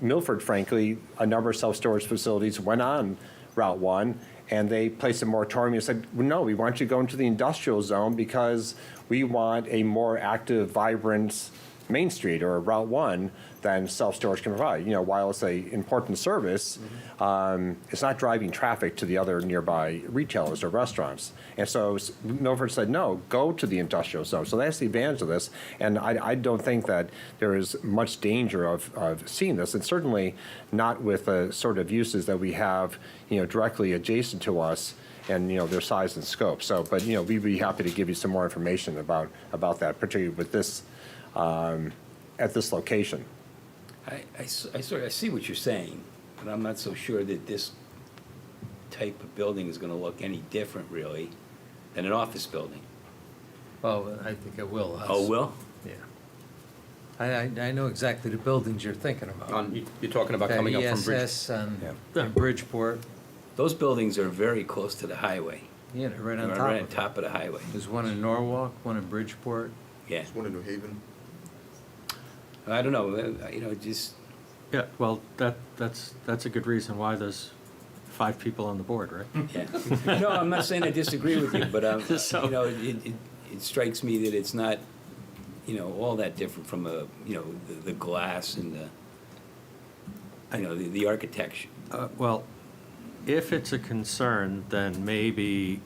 Milford, frankly, a number of self-storage facilities went on Route 1, and they placed a moratorium and said, well, no, we want you to go into the industrial zone because we want a more active, vibrant Main Street or Route 1 than self-storage can provide. While it's an important service, it's not driving traffic to the other nearby retailers or restaurants. And so Milford said, no, go to the industrial zone. So that's the advantage of this. And I don't think that there is much danger of seeing this, and certainly not with the sort of uses that we have, directly adjacent to us and, their size and scope. So, but, we'd be happy to give you some more information about that, particularly with this, at this location. I see what you're saying, but I'm not so sure that this type of building is gonna look any different, really, than an office building. Well, I think it will. Oh, will? Yeah. I know exactly the buildings you're thinking about. You're talking about coming up from Bridge. ESS and Yeah. and Bridgeport, Those buildings are very close to the highway. yeah, they're right on They're top right of on it. top of the highway, There's one in Norwalk, one in Bridgeport. yeah. There's one in New Haven. I don't know, just, Yeah, well, that's a good reason why there's 5 people on the board, right? yeah. No, I'm not saying I disagree with you, but, So- it strikes me that it's not, all that different from the glass and the architecture. Well, if it's a concern, then maybe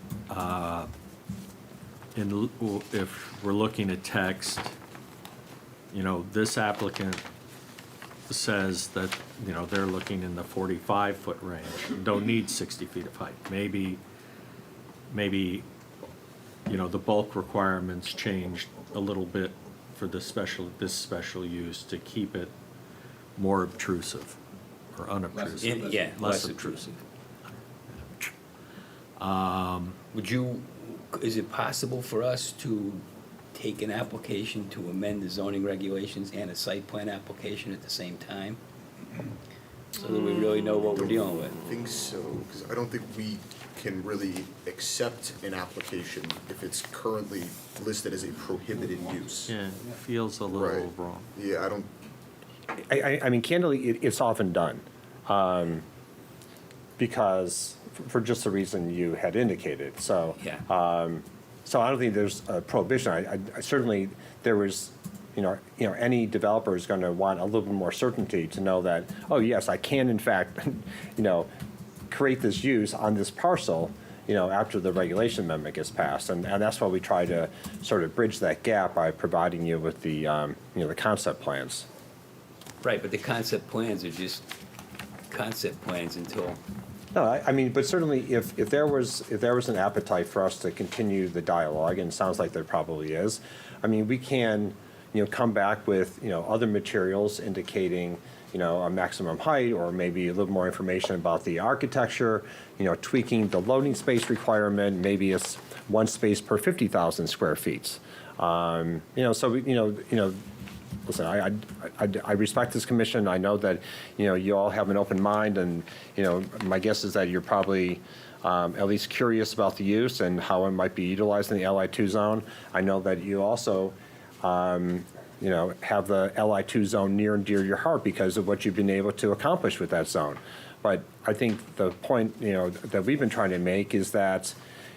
if we're looking at text, this applicant says that, they're looking in the 45-foot range, don't need 60 feet of height. Maybe, the bulk requirements changed a little bit for this special use to keep it more obtrusive or unobtrusive. Yeah, less obtrusive. obtrusive. Is it possible for us to take an application to amend the zoning regulations and a site plan application at the same time? So that we really know what we're dealing with? I think so, because I don't think we can really accept an application if it's currently listed as a prohibited use. Yeah, feels a little Right. wrong. Yeah, I don't, I mean, candidly, it's often done, because, for just the reason you had indicated, so. Yeah. So I don't think there's a prohibition. I certainly, there was, any developer is going to want a little bit more certainty to know that, oh, yes, I can in fact, create this use on this parcel, after the regulation amendment gets passed. And that's why we try to sort of bridge that gap by providing you with the, the concept plans. Right, but the concept plans are just concept plans until, No, I mean, but certainly if there was an appetite for us to continue the dialogue, and it sounds like there probably is, I mean, we can, come back with, other materials indicating, a maximum height, or maybe a little more information about the architecture, tweaking the loading space requirement, maybe it's one space per 50,000 square feet. So, listen, I respect this commission. I know that, you all have an open mind, and, my guess is that you're probably at least curious about the use and how it might be utilized in the LI2 zone. I know that you also, have the LI2 zone near and dear to your heart because of what you've been able to accomplish with that zone. But I think the point, that we've been trying to make is that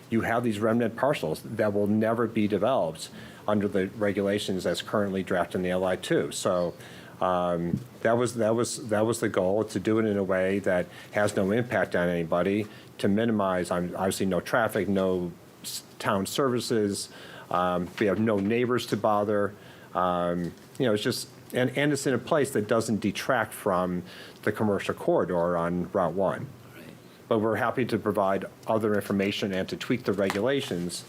you have these remnant parcels that will never be developed under the regulations that's currently drafted in the LI2. So that was the goal, to do it in a way that has no impact on anybody, to minimize, obviously, no traffic, no town services. We have no neighbors to bother. It's just, and it's in a place that doesn't detract from the commercial corridor on Route 1. But we're happy to provide other information and to tweak the regulations,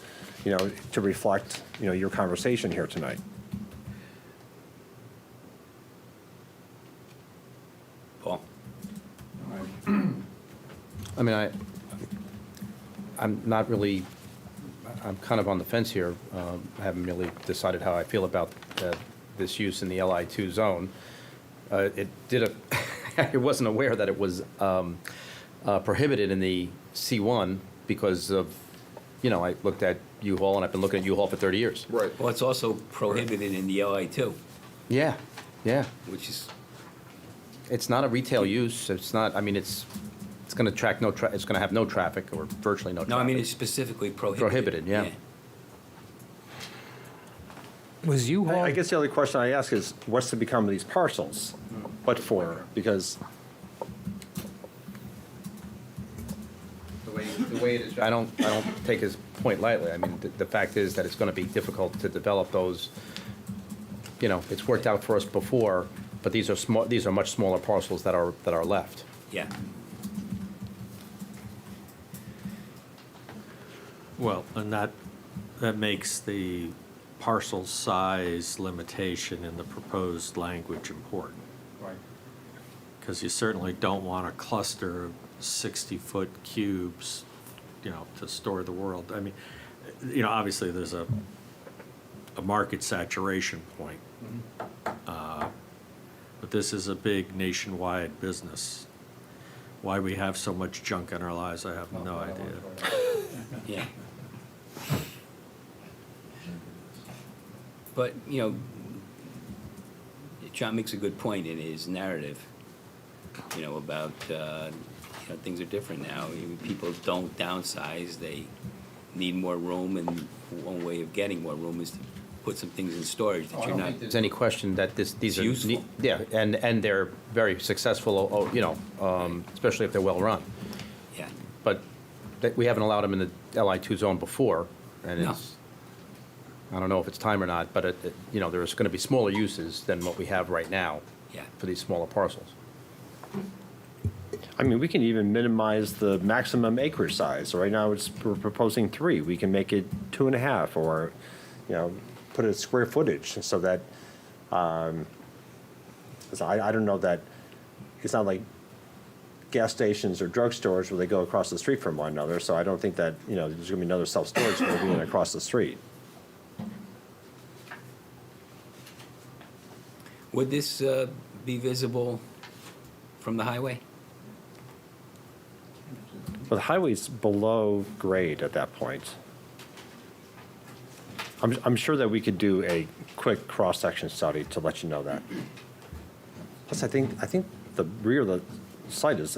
to reflect, your conversation here tonight. Paul? I mean, I'm not really, I'm kind of on the fence here. I haven't really decided how I feel about this use in the LI2 zone. I wasn't aware that it was prohibited in the C1 because of, I looked at U-Haul, and I've been looking at U-Haul for 30 years. right. Well, it's also prohibited in the LI too, Yeah, which is, it's not a retail use. It's not, I mean, it's going to attract it's going to have no traffic, or virtually no traffic. no, I mean, it's specifically prohibited. Prohibited, yeah. Was U-Haul? I guess the only question I ask is, what's to become of these parcels? What for? Because The way it is, I don't take his point lightly. I mean, the fact is that it's going to be difficult to develop those. It's worked out for us before, but these are small. These are much smaller parcels that are left. Yeah. Well, and that makes the parcel size limitation in the proposed language important. Right. Because you certainly don't want a cluster of 60-foot cubes, to store the world. I mean, obviously there's a market saturation point. But this is a big nationwide business. Why we have so much junk in our lives, I have no idea. Yeah. But, John makes a good point in his narrative, about, things are different now. People don't downsize, they need more room, and one way of getting more room is to put some things in storage that I you're don't not. think there's any question that these It's are. useful. Yeah, and they're very successful, especially if they're well-run. Yeah. But we haven't allowed them in the LI2 zone before, and No. it's, I don't know if it's time or not, but there's going to be smaller uses than what we have right now Yeah. for these smaller parcels. I mean, we can even minimize the maximum acreage size. Right now, we're proposing 3. We can make it 2.5, or, put it at square footage so that, 'cause I don't know that, it's not like gas stations or drugstores where they go across the street from one another, so I don't think that, there's gonna be another self-storage building across the street. Would this be visible from the highway? But the highway's below grade at that point. I'm sure that we could do a quick cross-section study to let you know that. Plus, I think the rear of the site is,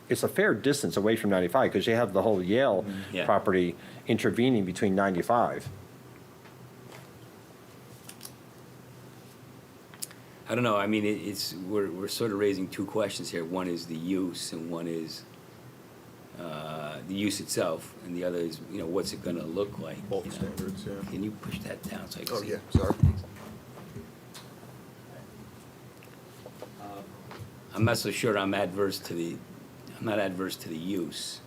it's a fair distance away from 95, because you have the whole Yale Yeah. property intervening between 95. I don't know, I mean, we're sort of raising two questions here. One is the use, and one is the use itself, and the other is, what's it gonna look like? Bulk standards, yeah. Can you push that down so I can Oh, see? yeah, sorry. I'm not so sure I'm not adverse to the use,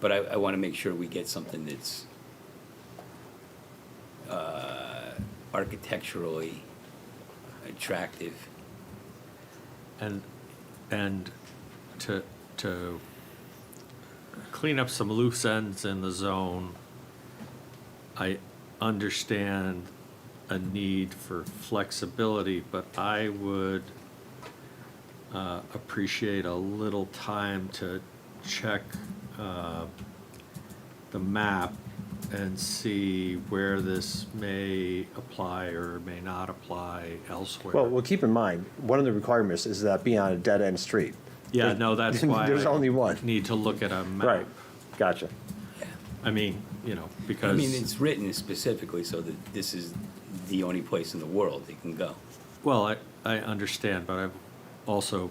but I wanna make sure we get something that's architecturally attractive. And to clean up some loose ends in the zone, I understand a need for flexibility, but I would appreciate a little time to check the map and see where this may apply or may not apply elsewhere. Well, keep in mind, one of the requirements is that be on a dead-end street. Yeah, no, that's why There's I only one. need to look at a map. Right, gotcha. I mean, because. I mean, it's written specifically so that this is the only place in the world it can go. Well, I understand, but I've also,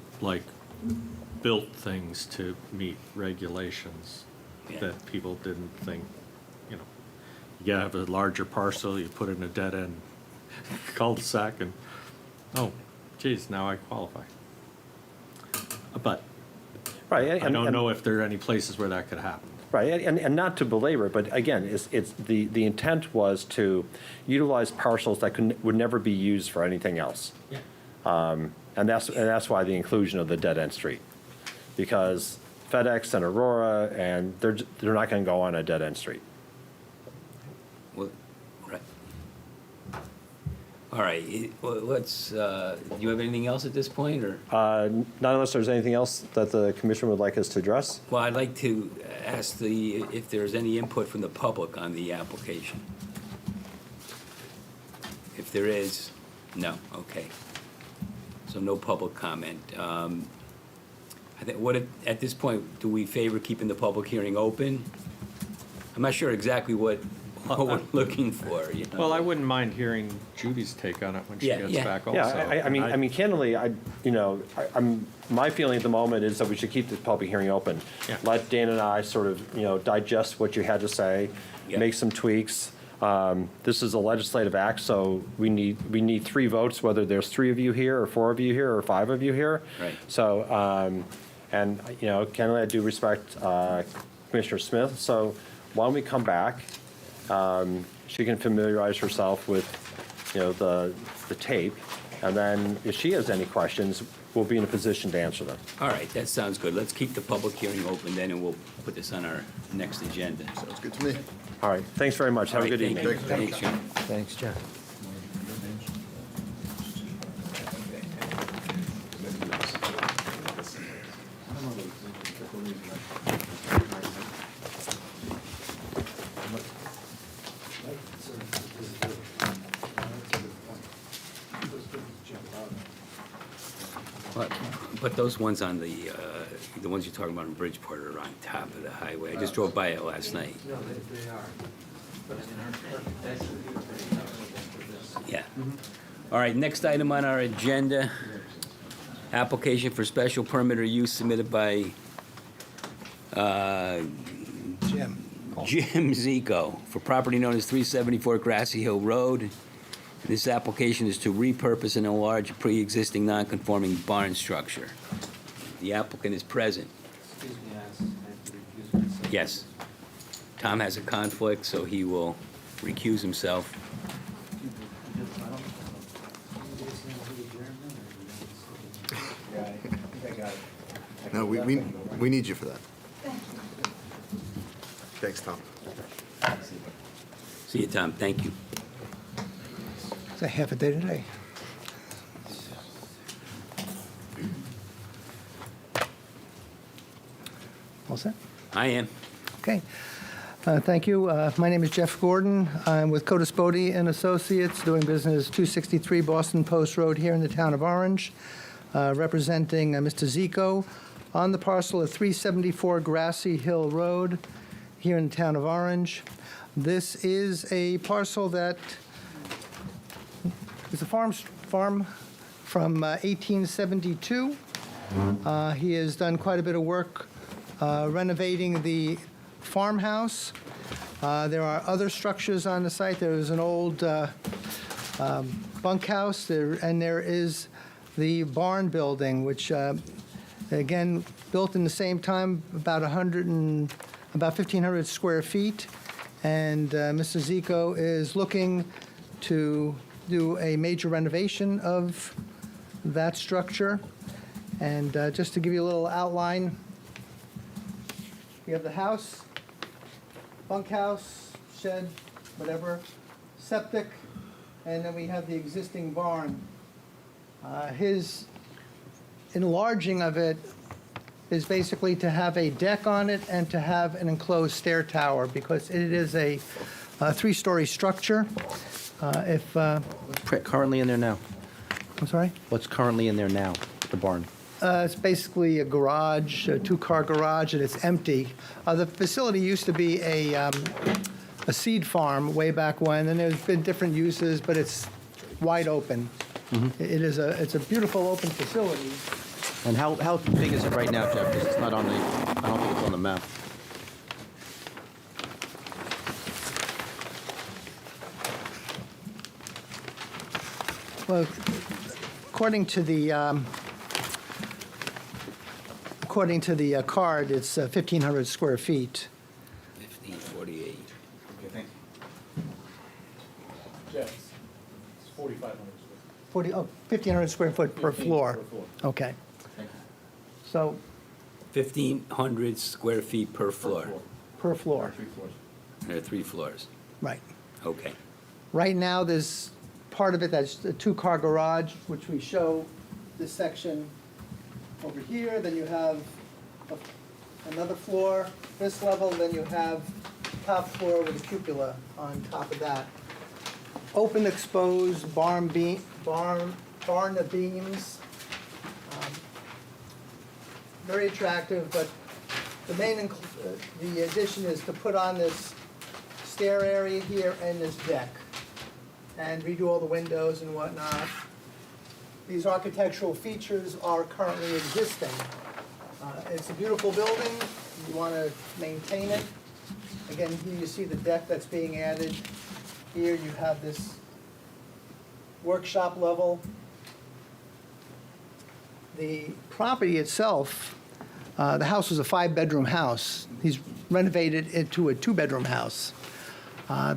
built things to meet regulations Yeah. that people didn't think, you have a larger parcel, you put in a dead-end cul-de-sac, and, oh, geez, now I qualify. But Right, I don't know if there are any places where that could happen. Right, and not to belabor it, but again, it's the intent was to utilize parcels that would never be used for anything else. Yeah. And that's why the inclusion of the dead-end street. Because FedEx and Aurora, and they're not gonna go on a dead-end street. Well, right. All right, let's, do you have anything else at this point, or? Not unless there's anything else that the commission would like us to address? Well, I'd like to ask if there's any input from the public on the application. If there is, no, okay. So no public comment. I think, at this point, do we favor keeping the public hearing open? I'm not sure exactly what we're looking for, Well, I wouldn't mind hearing Judy's take on it when she Yeah, gets yeah. back also. Yeah, I mean, candidly, my feeling at the moment is that we should keep the public hearing open. Yeah. Let Dan and I sort of, digest what you had to say, Yeah. make some tweaks. This is a legislative act, so we need 3 votes, whether there's 3 of you here, or 4 of you here, or 5 of you here. Right. So, candidly, I do respect Commissioner Smith, so why don't we come back? She can familiarize herself with, the tape, and then if she has any questions, we'll be in a position to answer them. All right, that sounds good. Let's keep the public hearing open then, and we'll put this on our next agenda. Sounds good to me. All right, thanks very much. Have a All right, good thank evening. you. Thanks, John. Thanks, John. But those ones on the ones you're talking about in Bridgeport are on top of the highway. I just drove by it last night. No, they are. But I mean, architecturally, they're not for this. Yeah. All right, next item on our agenda, application for special permit or use submitted by Jim Zico for property known as 374 Grassy Hill Road. This application is to repurpose and enlarge a pre-existing non-conforming barn structure. The applicant is present. Excuse me, I have to recuse myself. Yes. Tom has a conflict, so he will recuse himself. Yeah, I think I got it. No, we need you for that. Thanks, Tom. See you, Tom. Thank you. It's a half a day today. All set? I am. Okay. Thank you. My name is Jeff Gordon. I'm with Codis Bodie and Associates, doing business 263 Boston Post Road here in the town of Orange, representing Mr. Zico on the parcel of 374 Grassy Hill Road here in the town of Orange. This is a parcel that is a farm from 1872. He has done quite a bit of work renovating the farmhouse. There are other structures on the site. There is an old bunkhouse, and there is the barn building, which, again, built in the same time, about 1,500 square feet. And Mr. Zico is looking to do a major renovation of that structure. And just to give you a little outline, we have the house, bunkhouse, shed, whatever, septic, and then we have the existing barn. His enlarging of it is basically to have a deck on it and to have an enclosed stair tower, because it is a three-story structure. Currently in there now? I'm sorry? What's currently in there now, the barn? It's basically a garage, a two-car garage, and it's empty. The facility used to be a seed farm way back when, and there's been different uses, but it's wide open. It's a beautiful open facility. And how big is it right now, Jeff? 'Cause it's not on the, I don't think it's on the map. Well, according to the card, it's 1,500 square feet. 1548. Okay, thank you. Jeff, it's 4,500 square. 1,500 square foot per 15 floor. per floor. Okay. Thank you. So, 1,500 square feet per floor. per floor, 3 floors. There are 3 floors. right. Okay. Right now, there's part of it that's a two-car garage, which we show this section over here. Then you have another floor, this level, then you have top floor with a cupola on top of that. Open exposed barn beams. Very attractive, but the main, the addition is to put on this stair area here and this deck, and redo all the windows and whatnot. These architectural features are currently existing. It's a beautiful building. You want to maintain it. Again, here you see the deck that's being added. Here you have this workshop level. The property itself, the house was a 5-bedroom house. He's renovated it into a 2-bedroom house.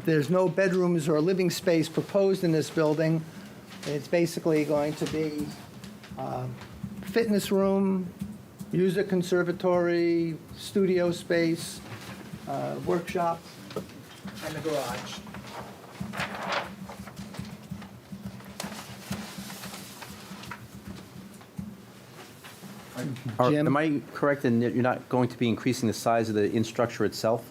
There's no bedrooms or living space proposed in this building. It's basically going to be fitness room, music conservatory, studio space, workshop, and a garage. Jim? Am I correct in that you're not going to be increasing the size of the in-structure itself?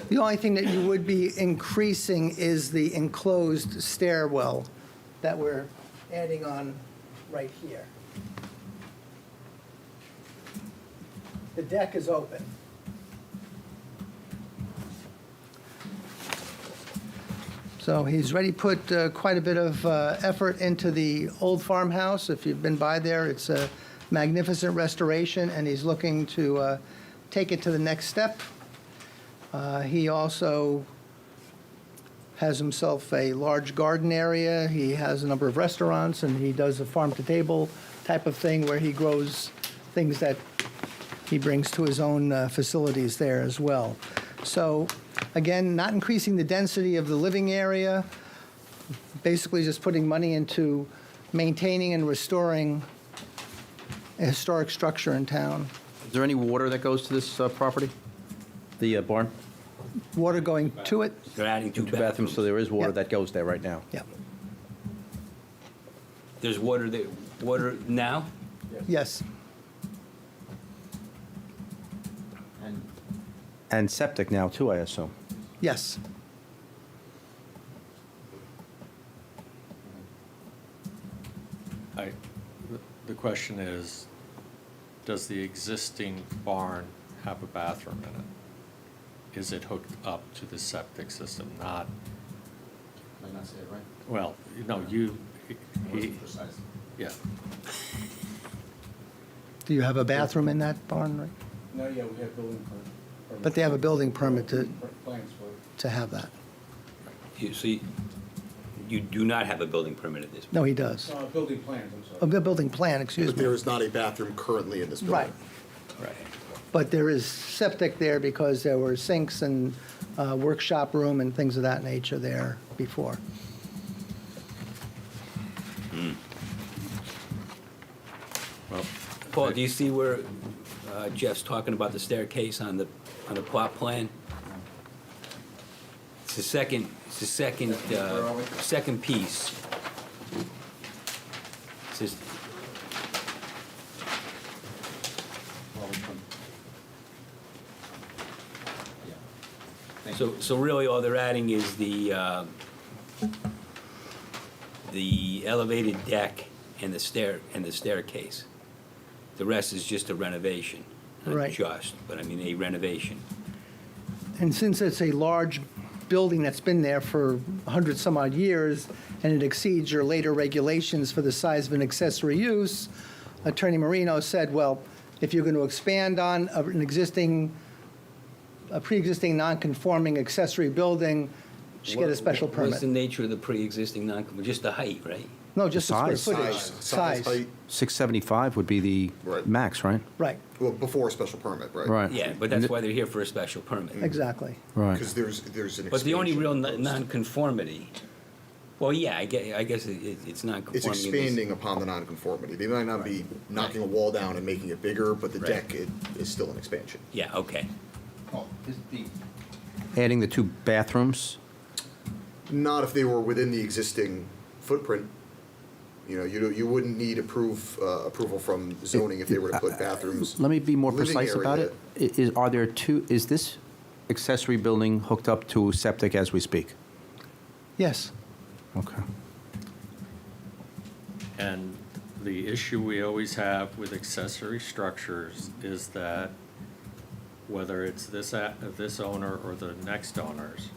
The only thing that you would be increasing is the enclosed stairwell that we're adding on right here. The deck is open. So he's already put quite a bit of effort into the old farmhouse. If you've been by there, it's a magnificent restoration, and he's looking to take it to the next step. He also has himself a large garden area. He has a number of restaurants, and he does a farm-to-table type of thing where he grows things that he brings to his own facilities there as well. So, again, not increasing the density of the living area, basically just putting money into maintaining and restoring a historic structure in town. Is there any water that goes to this property? The barn? Water going to it? They're adding two Two bathrooms, so there is water Yeah. that goes there right now. Yeah. There's water there, water now? Yes. And septic now, too, I assume. Yes. The question is, does the existing barn have a bathroom in it? Is it hooked up to the septic system, not, Might not say it right. well, no, you, he, Precise. yeah. Do you have a bathroom in that barn? Right? No, yeah, we have building permit. But they have a building permit to Plans for it. have that. So you do not have a building permit at this point? No, he does. Building plans, I'm sorry. A building plan, excuse But there me. is not a bathroom currently in this building. Right. Right. But there is septic there because there were sinks and workshop room and things of that nature there before. Well, Paul, do you see where Jeff's talking about the staircase on the plot plan? It's the second second piece. It says, so really all they're adding is the elevated deck and the staircase. The rest is just a renovation. Not Right. just, but I mean a renovation. And since it's a large building that's been there for 100 some odd years, and it exceeds your later regulations for the size of an accessory use, Attorney Marino said, well, if you're going to expand on a pre-existing non-conforming accessory building, you should get a special What's the permit. nature of the pre-existing just the height, right? No, just the square Size. footage. Size, height, 675 would be the Right. max, right? Right, well, before a special permit, right? Right. Yeah, but that's why they're here for a special permit. exactly. Right. Because there's an But the only real expansion. nonconformity, well, yeah, I guess it's It's nonconforming. in this- expanding upon the nonconformity. They might not be knocking a wall down and making it bigger, but the Right. deck is still an expansion. Yeah, okay. Oh, Adding the two bathrooms? Not if they were within the existing footprint. You know, you wouldn't need approval from zoning if they were to put bathrooms. Let me be more living precise about area. it. Is this accessory building hooked up to septic as we speak? Yes. Okay. and the issue we always have with accessory structures is that whether it's this owner or the next owners,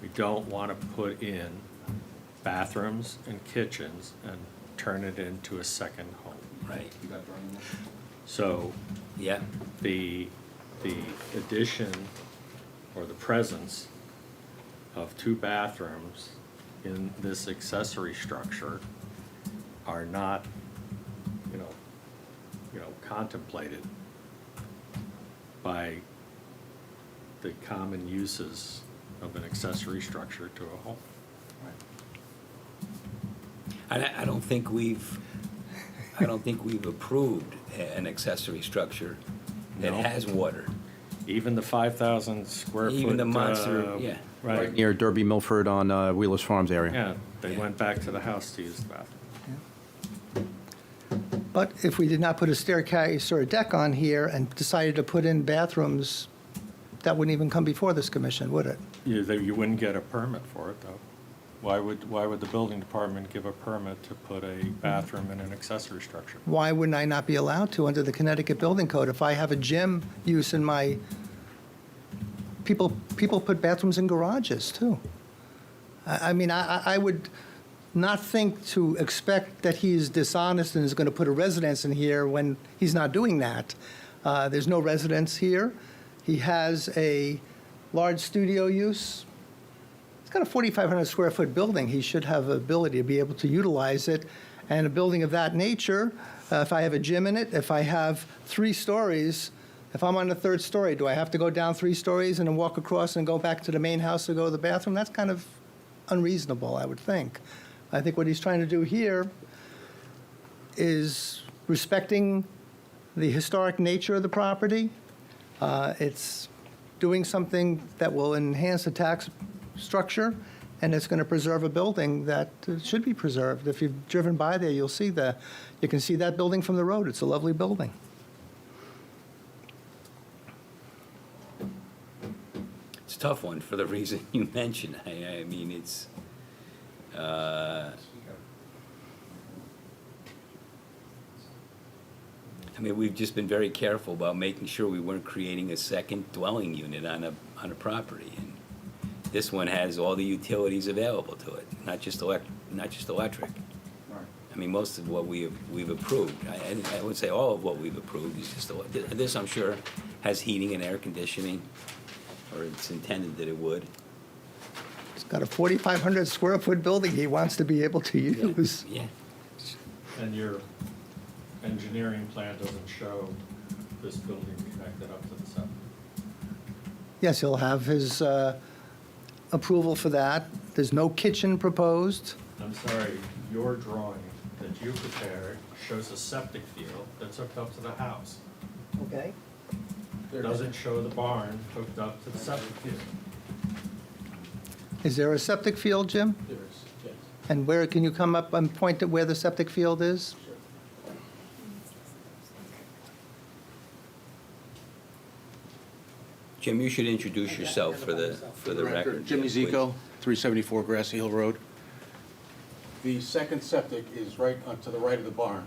we don't want to put in bathrooms and kitchens and turn it into a second home. Right, So yeah. the addition or the presence of two bathrooms in this accessory structure are not, you know, contemplated by the common uses of an accessory structure to a home. I don't think we've approved an accessory structure that No. has water. Even the 5,000 square foot. Even the monster, yeah. Right, Near Derby Milford on Wheelers Farms area. yeah, they went back to the house to use the bathroom. But if we did not put a staircase or a deck on here and decided to put in bathrooms, that wouldn't even come before this commission, would it? You wouldn't get a permit for it, though. Why would the building department give a permit to put a bathroom in an accessory structure? Why wouldn't I not be allowed to under the Connecticut Building Code? If I have a gym use in my, people put bathrooms in garages too. I mean, I would not think to expect that he's dishonest and is going to put a residence in here when he's not doing that. There's no residence here. He has a large studio use. It's got a 4,500 square foot building. He should have the ability to be able to utilize it. And a building of that nature, if I have a gym in it, if I have 3 stories, if I'm on the 3rd story, do I have to go down 3 stories and then walk across and go back to the main house to go to the bathroom? That's kind of unreasonable, I would think. I think what he's trying to do here is respecting the historic nature of the property. It's doing something that will enhance the tax structure, and it's going to preserve a building that should be preserved. If you've driven by there, you can see that building from the road. It's a lovely building. It's a tough one for the reason you mentioned. I mean, it's, I mean, we've just been very careful about making sure we weren't creating a second dwelling unit on a property. And this one has all the utilities available to it, not just electric. I mean, most of what we've approved, I would say all of what we've approved is just, this I'm sure has heating and air conditioning, or it's intended that it would. It's got a 4,500 square foot building he wants to be able to use. Yeah. And your engineering plan doesn't show this building connected up to the septic? Yes, he'll have his approval for that. There's no kitchen proposed. I'm sorry, your drawing that you prepared shows a septic field that's hooked up to the house. Okay. It doesn't show the barn hooked up to the septic field. Is there a septic field, Jim? There is, yes. And where, can you come up and point at where the septic field is? Jim, you should introduce yourself for the record. Jimmy please. Zico, 374 Grassy Hill Road. The second septic is right to the right of the barn.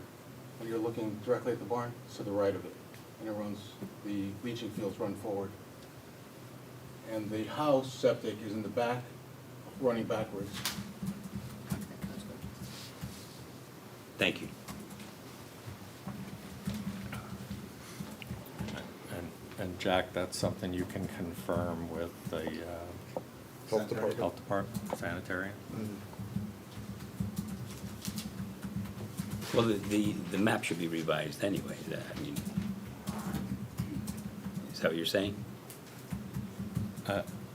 When you're looking directly at the barn, it's to the right of it. And it runs, the leaching fields run forward. And the house septic is in the back, running backwards. Thank you. And Jack, that's something you can confirm with the Health department. health department, sanitarian? Well, the map should be revised anyway. I mean, is that what you're saying?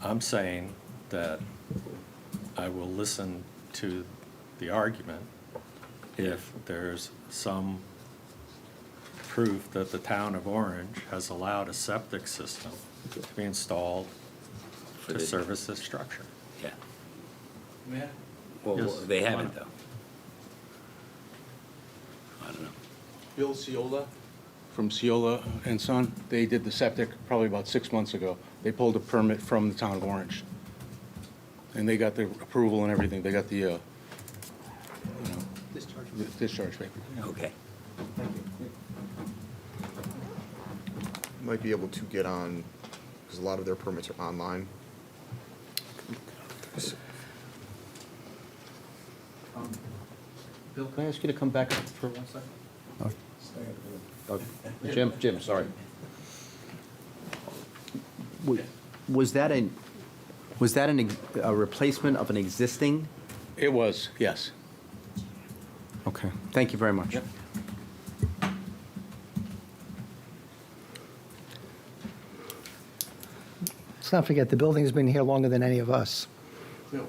I'm saying that I will listen to the argument if there's some proof that the town of Orange has allowed a septic system to be installed For to the- service this structure. Yeah. Matt? Well, Yes. they haven't, though. I don't know. Bill Ciola from Ciola and Son, they did the septic probably about 6 months ago. They pulled a permit from the town of Orange. And they got the approval and everything. They got the, discharge paper. Okay. Might be able to get on, because a lot of their permits are online. Bill, can I ask you to come back up for 1 second? Jim, sorry. Was that a replacement of an existing? It was, yes. Okay, thank you very much. Yep. Let's not forget, the building's been here longer than any of us. No.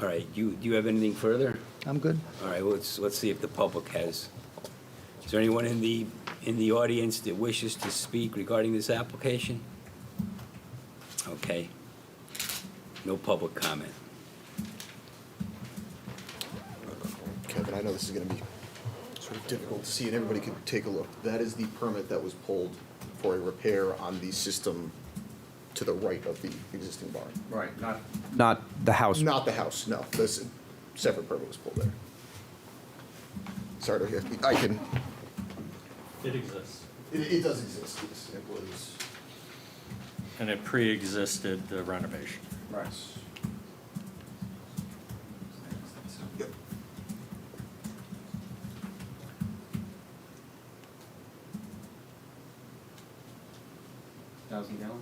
All right, do you have anything further? I'm good. All right, let's see if the public has. Is there anyone in the audience that wishes to speak regarding this application? Okay. No public comment. Kevin, I know this is gonna be difficult to see, and everybody could take a look. That is the permit that was pulled for a repair on the system to the right of the existing barn. Right, not the house. Not the house, no. This separate permit was pulled there. Sorry, I can, It exists. it does exist, yes. It was. And it pre-existed the renovation. Right. Yep. $1,000-gallon?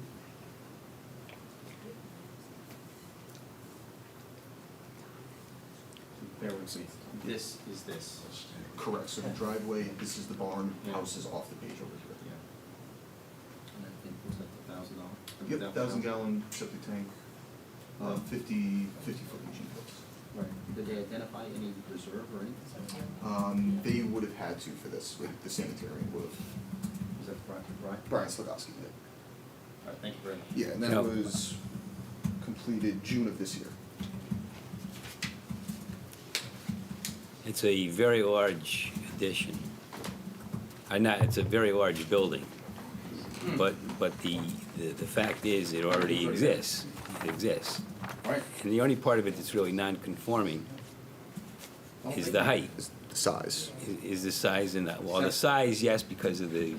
Bear with me. This is this. Correct, so the driveway, this is the barn, house is off the page over here. And I think, was that the $1,000? Yep, 1,000-gallon septic tank, 50-foot leaching fields. Right. Did they identify any reserve or anything? They would have had to for this, with the sanitarian would have. Is that right? Brian Slagowski did. All right, thank you very much. Yeah, and that No. was completed June of this year. It's a very large addition. It's a very large building. But the fact is, it already exists. It exists. Right. And the only part of it that's really non-conforming is the height, Is the size, is the size and that, well, the size, yes, because of the,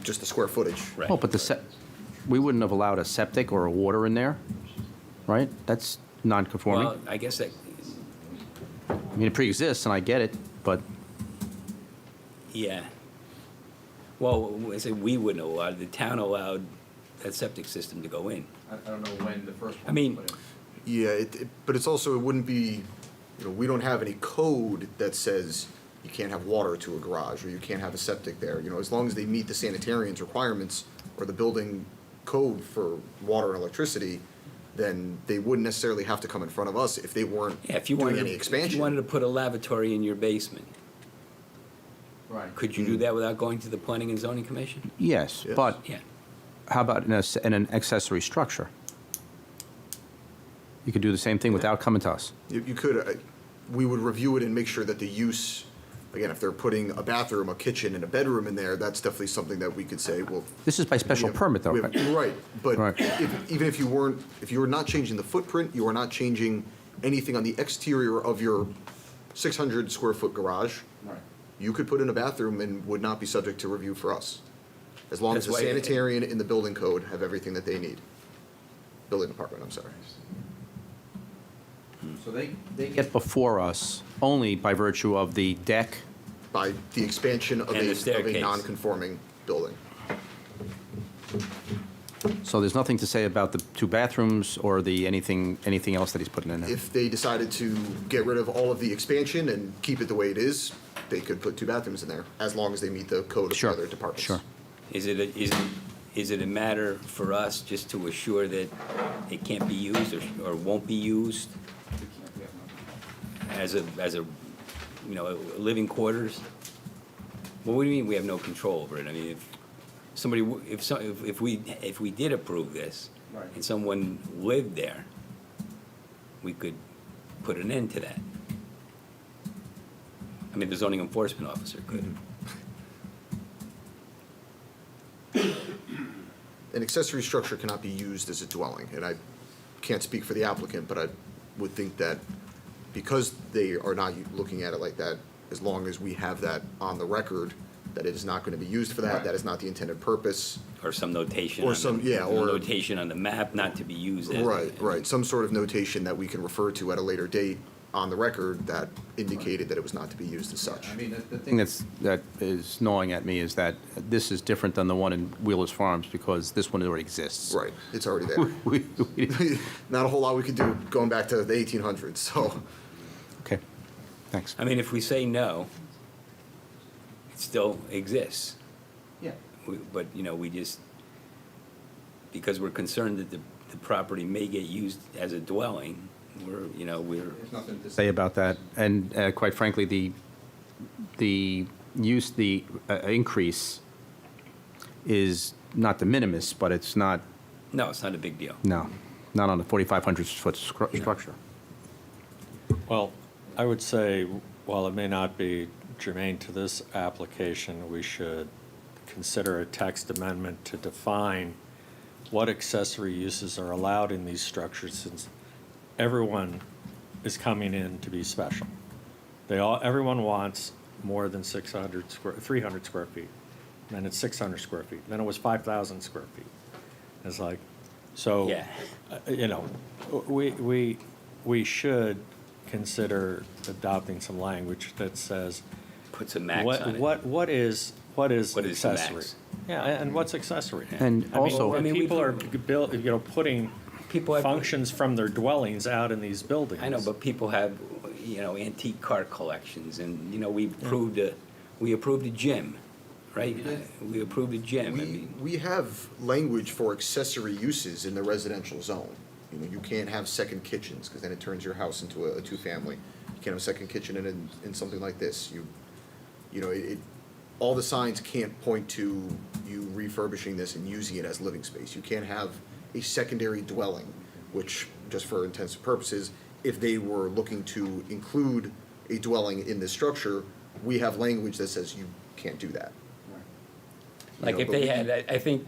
just the square footage. right. Oh, but we wouldn't have allowed a septic or a water in there, right? That's non-conforming. Well, I guess that, I mean, it pre-exists, and I get it, but yeah. Well, I say we wouldn't have allowed, the town allowed that septic system to go in. I don't know when the first I mean, Yeah, but it's also, it wouldn't be, we don't have any code that says you can't have water to a garage, or you can't have a septic there. As long as they meet the sanitarian's requirements or the building code for water and electricity, then they wouldn't necessarily have to come in front of us if they weren't yeah, if you doing wanted, any if you expansion. wanted to put a lavatory in your basement, right. could you do that without going to the planning and zoning commission? Yes, Yes. but Yeah. how about in an accessory structure? You could do the same thing without coming to us. You could, we would review it and make sure that the use, again, if they're putting a bathroom, a kitchen, and a bedroom in there, that's definitely something that we could say, well. This is by special we have- permit, though, we have- right? Right, but Right. even if you weren't, if you were not changing the footprint, you are not changing anything on the exterior of your 600-square-foot garage, Right. you could put in a bathroom and would not be subject to review for us. As long as the That's why- sanitarian and the building code have everything that they need. Building department, I'm sorry. So they get before us only by virtue of the deck. By the expansion of And the a staircase. non-conforming building. So there's nothing to say about the two bathrooms or anything else that he's putting in there. If they decided to get rid of all of the expansion and keep it the way it is, they could put 2 bathrooms in there, as long as they meet the code of the Sure, other departments. sure. Is it a matter for us just to assure that it can't be used or won't be used as a living quarters? Well, what do you mean we have no control over it? I mean, if somebody, if we did approve this Right. and someone lived there, we could put an end to that. I mean, the zoning enforcement officer could. An accessory structure cannot be used as a dwelling, and I can't speak for the applicant, but I would think that because they are not looking at it like that, as long as we have that on the record, that it is not going to be used for that, Right. that is not the intended purpose. Or some notation. Or on some- the- yeah, or- notation on the map not to be used as. Right, some sort of notation that we can refer to at a later date on the record that indicated that it was not to be used as such. I mean, the thing that is gnawing at me is that this is different than the one in Wheeler's Farms because this one already exists. Right, it's already there. We- Not a whole lot we could do going back to the 1800s, so. Okay, thanks. I mean, if we say no, it still exists. Yeah. But, we just, because we're concerned that the property may get used as a dwelling, we're. There's nothing to say about that, and quite frankly, the increase is not de minimis, but it's not, No, it's not a big deal. no, not on a 4,500-foot structure. Well, I would say, while it may not be germane to this application, we should consider a text amendment to define what accessory uses are allowed in these structures, since everyone is coming in to be special. Everyone wants more than 300 square feet. Then it's 600 square feet. Then it was 5,000 square feet. It's like, so, Yeah. you know, we should consider adopting some language that says, Put some max on it. what is What is the accessory? max? Yeah, and what's accessory? And I mean, also- when I mean, we people are put- putting People have- functions from their dwellings out in these buildings. I know, but people have, antique car collections, and, we approved a gym, right? We approved a gym, I mean. We have language for accessory uses in the residential zone. You can't have second kitchens, because then it turns your house into a two-family. You can't have a second kitchen in something like this. All the signs can't point to you refurbishing this and using it as living space. You can't have a secondary dwelling, which, just for intensive purposes, if they were looking to include a dwelling in this structure, we have language that says you can't do that. Like if they had, I think,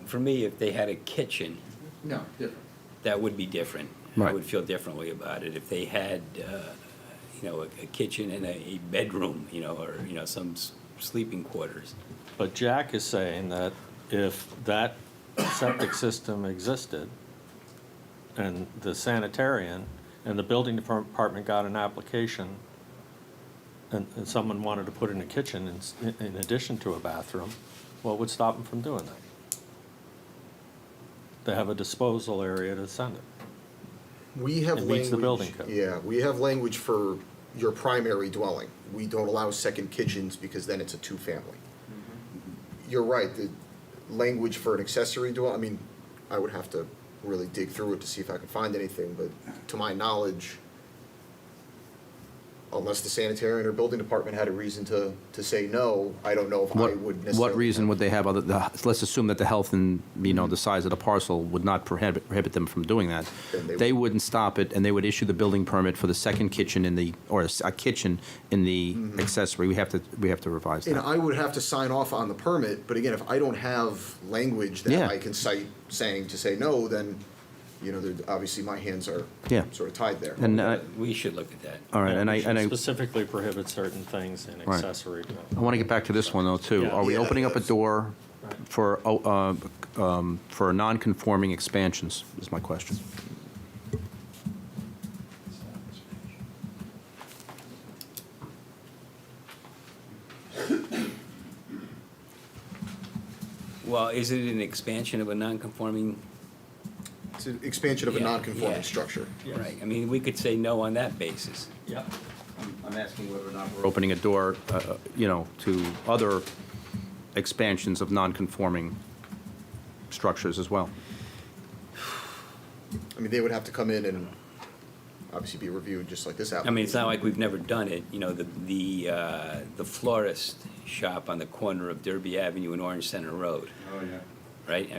for me, if they had a kitchen, No, different. that would be different. I Right. would feel differently about it. If they had, a kitchen and a bedroom, or, some sleeping quarters. But Jack is saying that if that septic system existed, and the sanitarian and the building department got an application, and someone wanted to put in a kitchen in addition to a bathroom, what would stop them from doing that? They have a disposal area to send it. We have It language. meets the building code. Yeah, we have language for your primary dwelling. We don't allow second kitchens because then it's a two-family. You're right, the language for an accessory dwelling, I would have to really dig through it to see if I can find anything, but to my knowledge, unless the sanitarian or building department had a reason to say no, I don't know if I would necessarily. What reason would they have, let's assume that the health and, the size of the parcel would not prohibit them from doing that. Then they They wouldn't stop it, and they would issue the building permit for the second kitchen or a kitchen in the accessory. We have to revise And that. I would have to sign off on the permit, but again, if I don't have language that Yeah. I can cite saying to say no, then, obviously my hands are Yeah. sort of tied there. And, We should look at that. all right, and We should I specifically prohibit certain things in Right. accessory. want to get back to this one, though, too. Yeah. Are we Yeah, opening up a that's- door for non-conforming expansions, is my question. Well, is it an expansion of a non-conforming? It's an expansion of a Yeah, non-conforming yeah. structure. Right, we could say no on that basis. Yep. I'm asking whether or not we're opening a door, to other expansions of non-conforming structures as well. They would have to come in and obviously be reviewed just like this application. It's not like we've never done it, the florist shop on the corner of Derby Avenue and Orange Center Road. Oh, yeah. Right?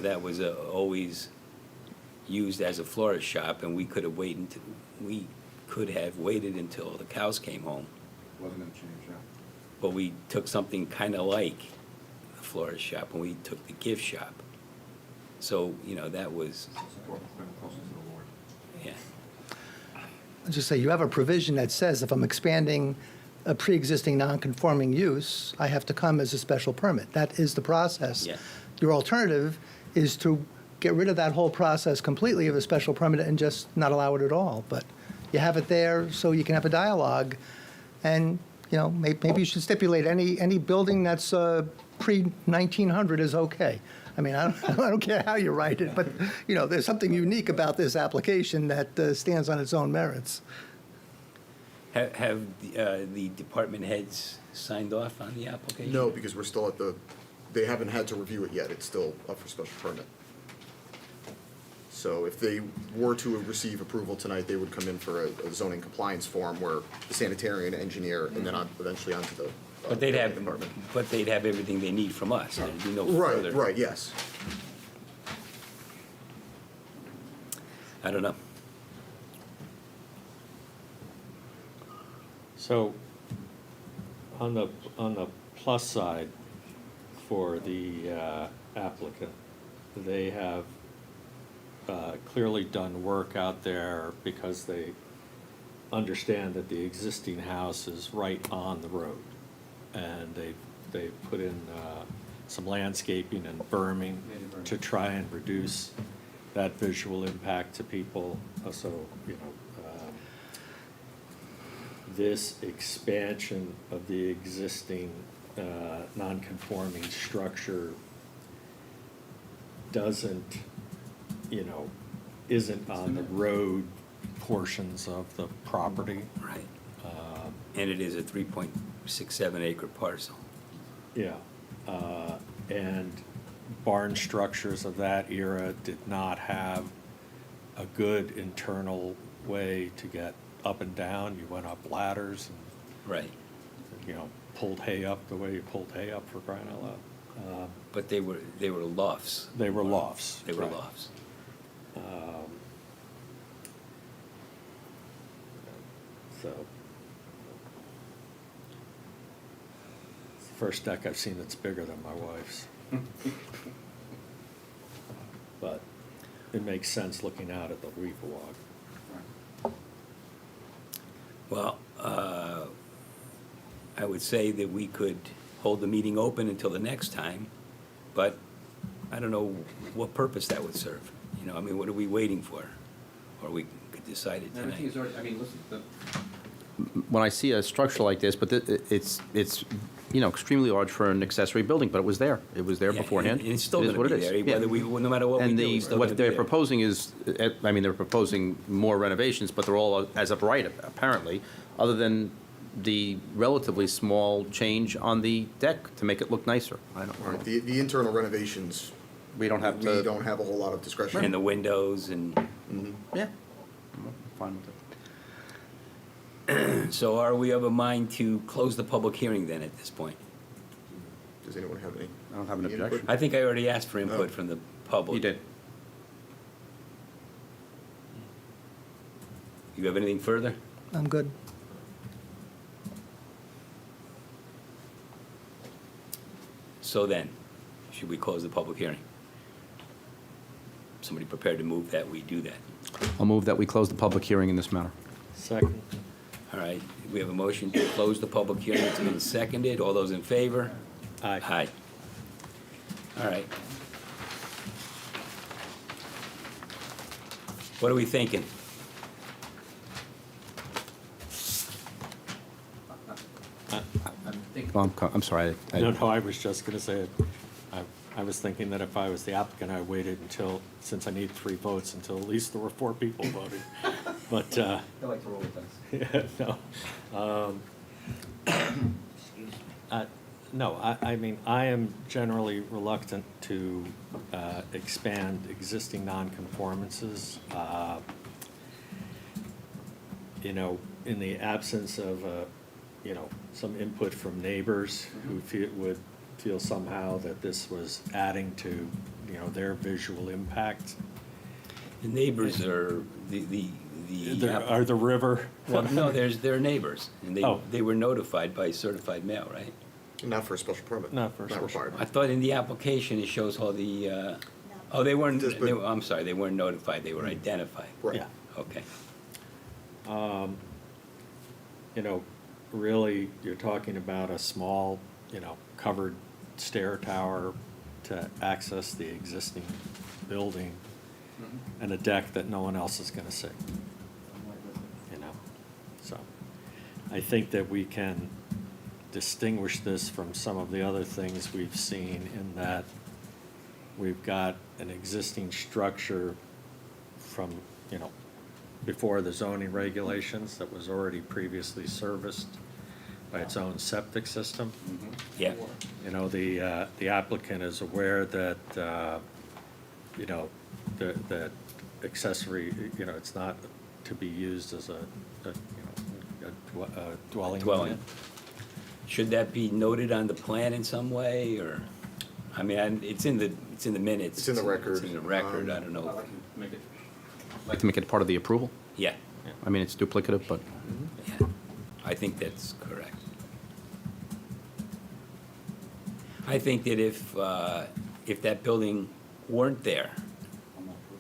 That was always used as a florist shop, and we could have waited until the cows came home. Wasn't gonna change, yeah. But we took something kind of like the florist shop, and we took the gift shop. So, that was, yeah. I'll just say, you have a provision that says if I'm expanding a pre-existing non-conforming use, I have to come as a special permit. That is the process. Yeah. Your alternative is to get rid of that whole process completely of a special permit and just not allow it at all. But you have it there so you can have a dialogue, and, maybe you should stipulate any building that's pre-1900 is okay. I don't care how you write it, but, there's something unique about this application that stands on its own merits. Have the department heads signed off on the application? No, because we're still they haven't had to review it yet. It's still up for special permit. So if they were to receive approval tonight, they would come in for a zoning compliance form where the sanitarian, engineer, and then eventually onto the. But they'd have, department. everything they need from us. There'd be no further. Right, yes. I don't know. So On the plus side, for the applicant, they have clearly done work out there because they understand that the existing house is right on the road. And they've put in some landscaping and berming to try and reduce that visual impact to people. So, this expansion of the existing non-conforming structure doesn't, isn't on the road portions of the property. Right. And it is a 3.67 acre parcel. Yeah, and barn structures of that era did not have a good internal way to get up and down. You went up ladders Right. and, pulled hay up the way you pulled hay up, for crying out loud. But they were lofts. They were lofts. They were right. lofts. So, it's the first deck I've seen that's bigger than my wife's. But it makes sense looking out at the reef walk. Well, I would say that we could hold the meeting open until the next time, but I don't know what purpose that would serve. What are we waiting for? Or we could decide it tonight. When I see a structure like this, but it's extremely large for an accessory building, but it was there. It was there Yeah, beforehand. and it's still It is gonna what be it is. there, Yeah. whether no matter what we And do, it's still gonna what be they're there. proposing is, they're proposing more renovations, but they're all as of right, apparently, other than the relatively small change on the deck to make it look nicer. I don't All right, know. the internal renovations, We don't have we to. don't have a whole lot of discretion. And the windows and, Yeah. I'm fine with it. so are we of a mind to close the public hearing then at this point? Does anyone have any? I don't have an input? objection. I think I already asked for input Oh. from the public. You did. You have anything further? I'm good. So then, should we close the public hearing? Somebody prepared to move that we do that? I'll move that we close the public hearing in this matter. Second. All right, we have a motion to close the public hearing. It's been seconded. All those in favor? Aye. Aye. All right. What are we thinking? Well, I'm sorry. No, I was just gonna say, I was thinking that if I was the applicant, I waited until, since I need 3 votes, until at least there were 4 people voting. But, I like to roll with dice. yeah, no. No, I mean, I am generally reluctant to expand existing nonconformances. In the absence of, some input from neighbors who would feel somehow that this was adding to, their visual impact. The neighbors are Are the river? Well, no, they're neighbors, and Oh. they were notified by certified mail, right? Not for a special permit. Not for a special required. I thought in the application it shows all the, oh, they weren't, Just put- I'm sorry, they weren't notified, they were identified. Right. Yeah. Okay. Really, you're talking about a small, covered stair tower to access the existing building and a deck that no one else is gonna see. So, I think that we can distinguish this from some of the other things we've seen in that we've got an existing structure from, before the zoning regulations that was already previously serviced by its own septic system. Yeah. The applicant is aware that, that accessory, it's not to be used as a dwelling Dwelling. unit. Should that be noted on the plan in some way, or, I mean, it's in the minutes. It's in the record. It's in the record, I don't know. Like to make it part of the approval? Yeah, I mean, it's duplicative, but yeah, I think that's correct. I think that if that building weren't there,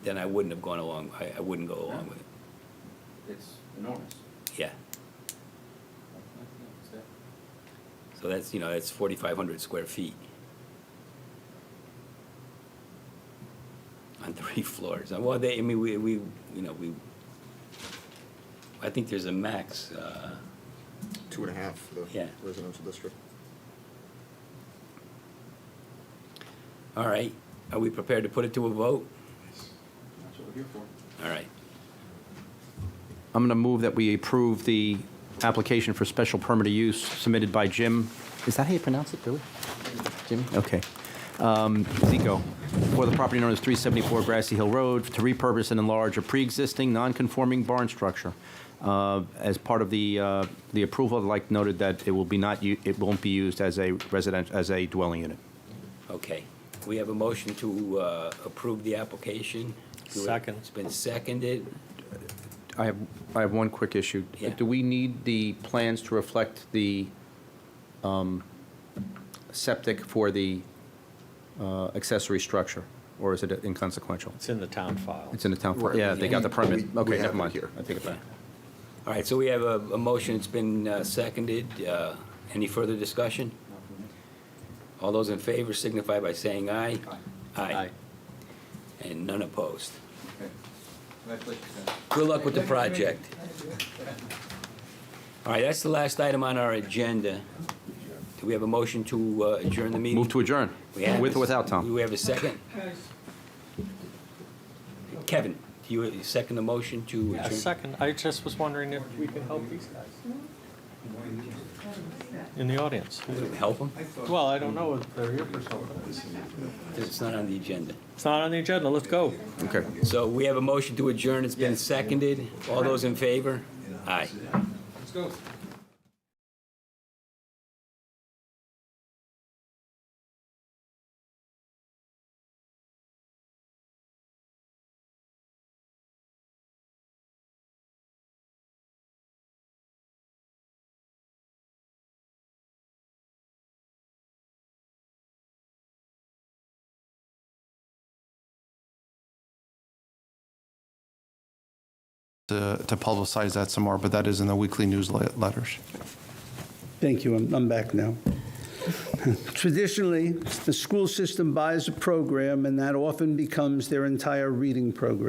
then I wouldn't have gone along, I wouldn't go along with it. It's enormous. Yeah. So that's, that's 4,500 square feet on 3 floors. Well, I think there's a max, 2.5 for the Yeah. residential district. all right. Are we prepared to put it to a vote? That's what we're here for. All right. I'm going to move that we approve the application for special permit of use submitted by Jim. Is that how you pronounce it, Billy? Jimmy? Okay. Zico, for the property known as 374 Grassy Hill Road, to repurpose and enlarge a pre-existing non-conforming barn structure. As part of the approval, I'd like noted that it won't be used as a dwelling unit. Okay. We have a motion to approve the application. Second. It's been seconded. I have one quick issue. Yeah. Do we need the plans to reflect the septic for the accessory structure, or is it inconsequential? It's in the town file. It's in the town, Right. yeah, they got the permit. We Okay, have never it mind. here. I take it back. All right, so we have a motion, it's been seconded. Any further discussion? All those in favor signify by saying aye. Aye. And none opposed. Congratulations. Good luck with the project. All right, that's the last item on our agenda. Do we have a motion to adjourn the meeting? Move to adjourn, We have with or without Do Tom. we have a second? Kevin, do you second the motion to Yeah, adjourn? second. I just was wondering if we could help these guys in the audience. Help them? Well, I don't know if they're here for something. It's not on the agenda. It's not on the agenda. Let's go. Okay. So we have a motion to adjourn, it's been seconded. All those in favor? Aye. Let's go. to publicize that some more, but that is in the weekly newsletters. Thank you. I'm back now. Traditionally, the school system buys a program, and that often becomes their entire reading program.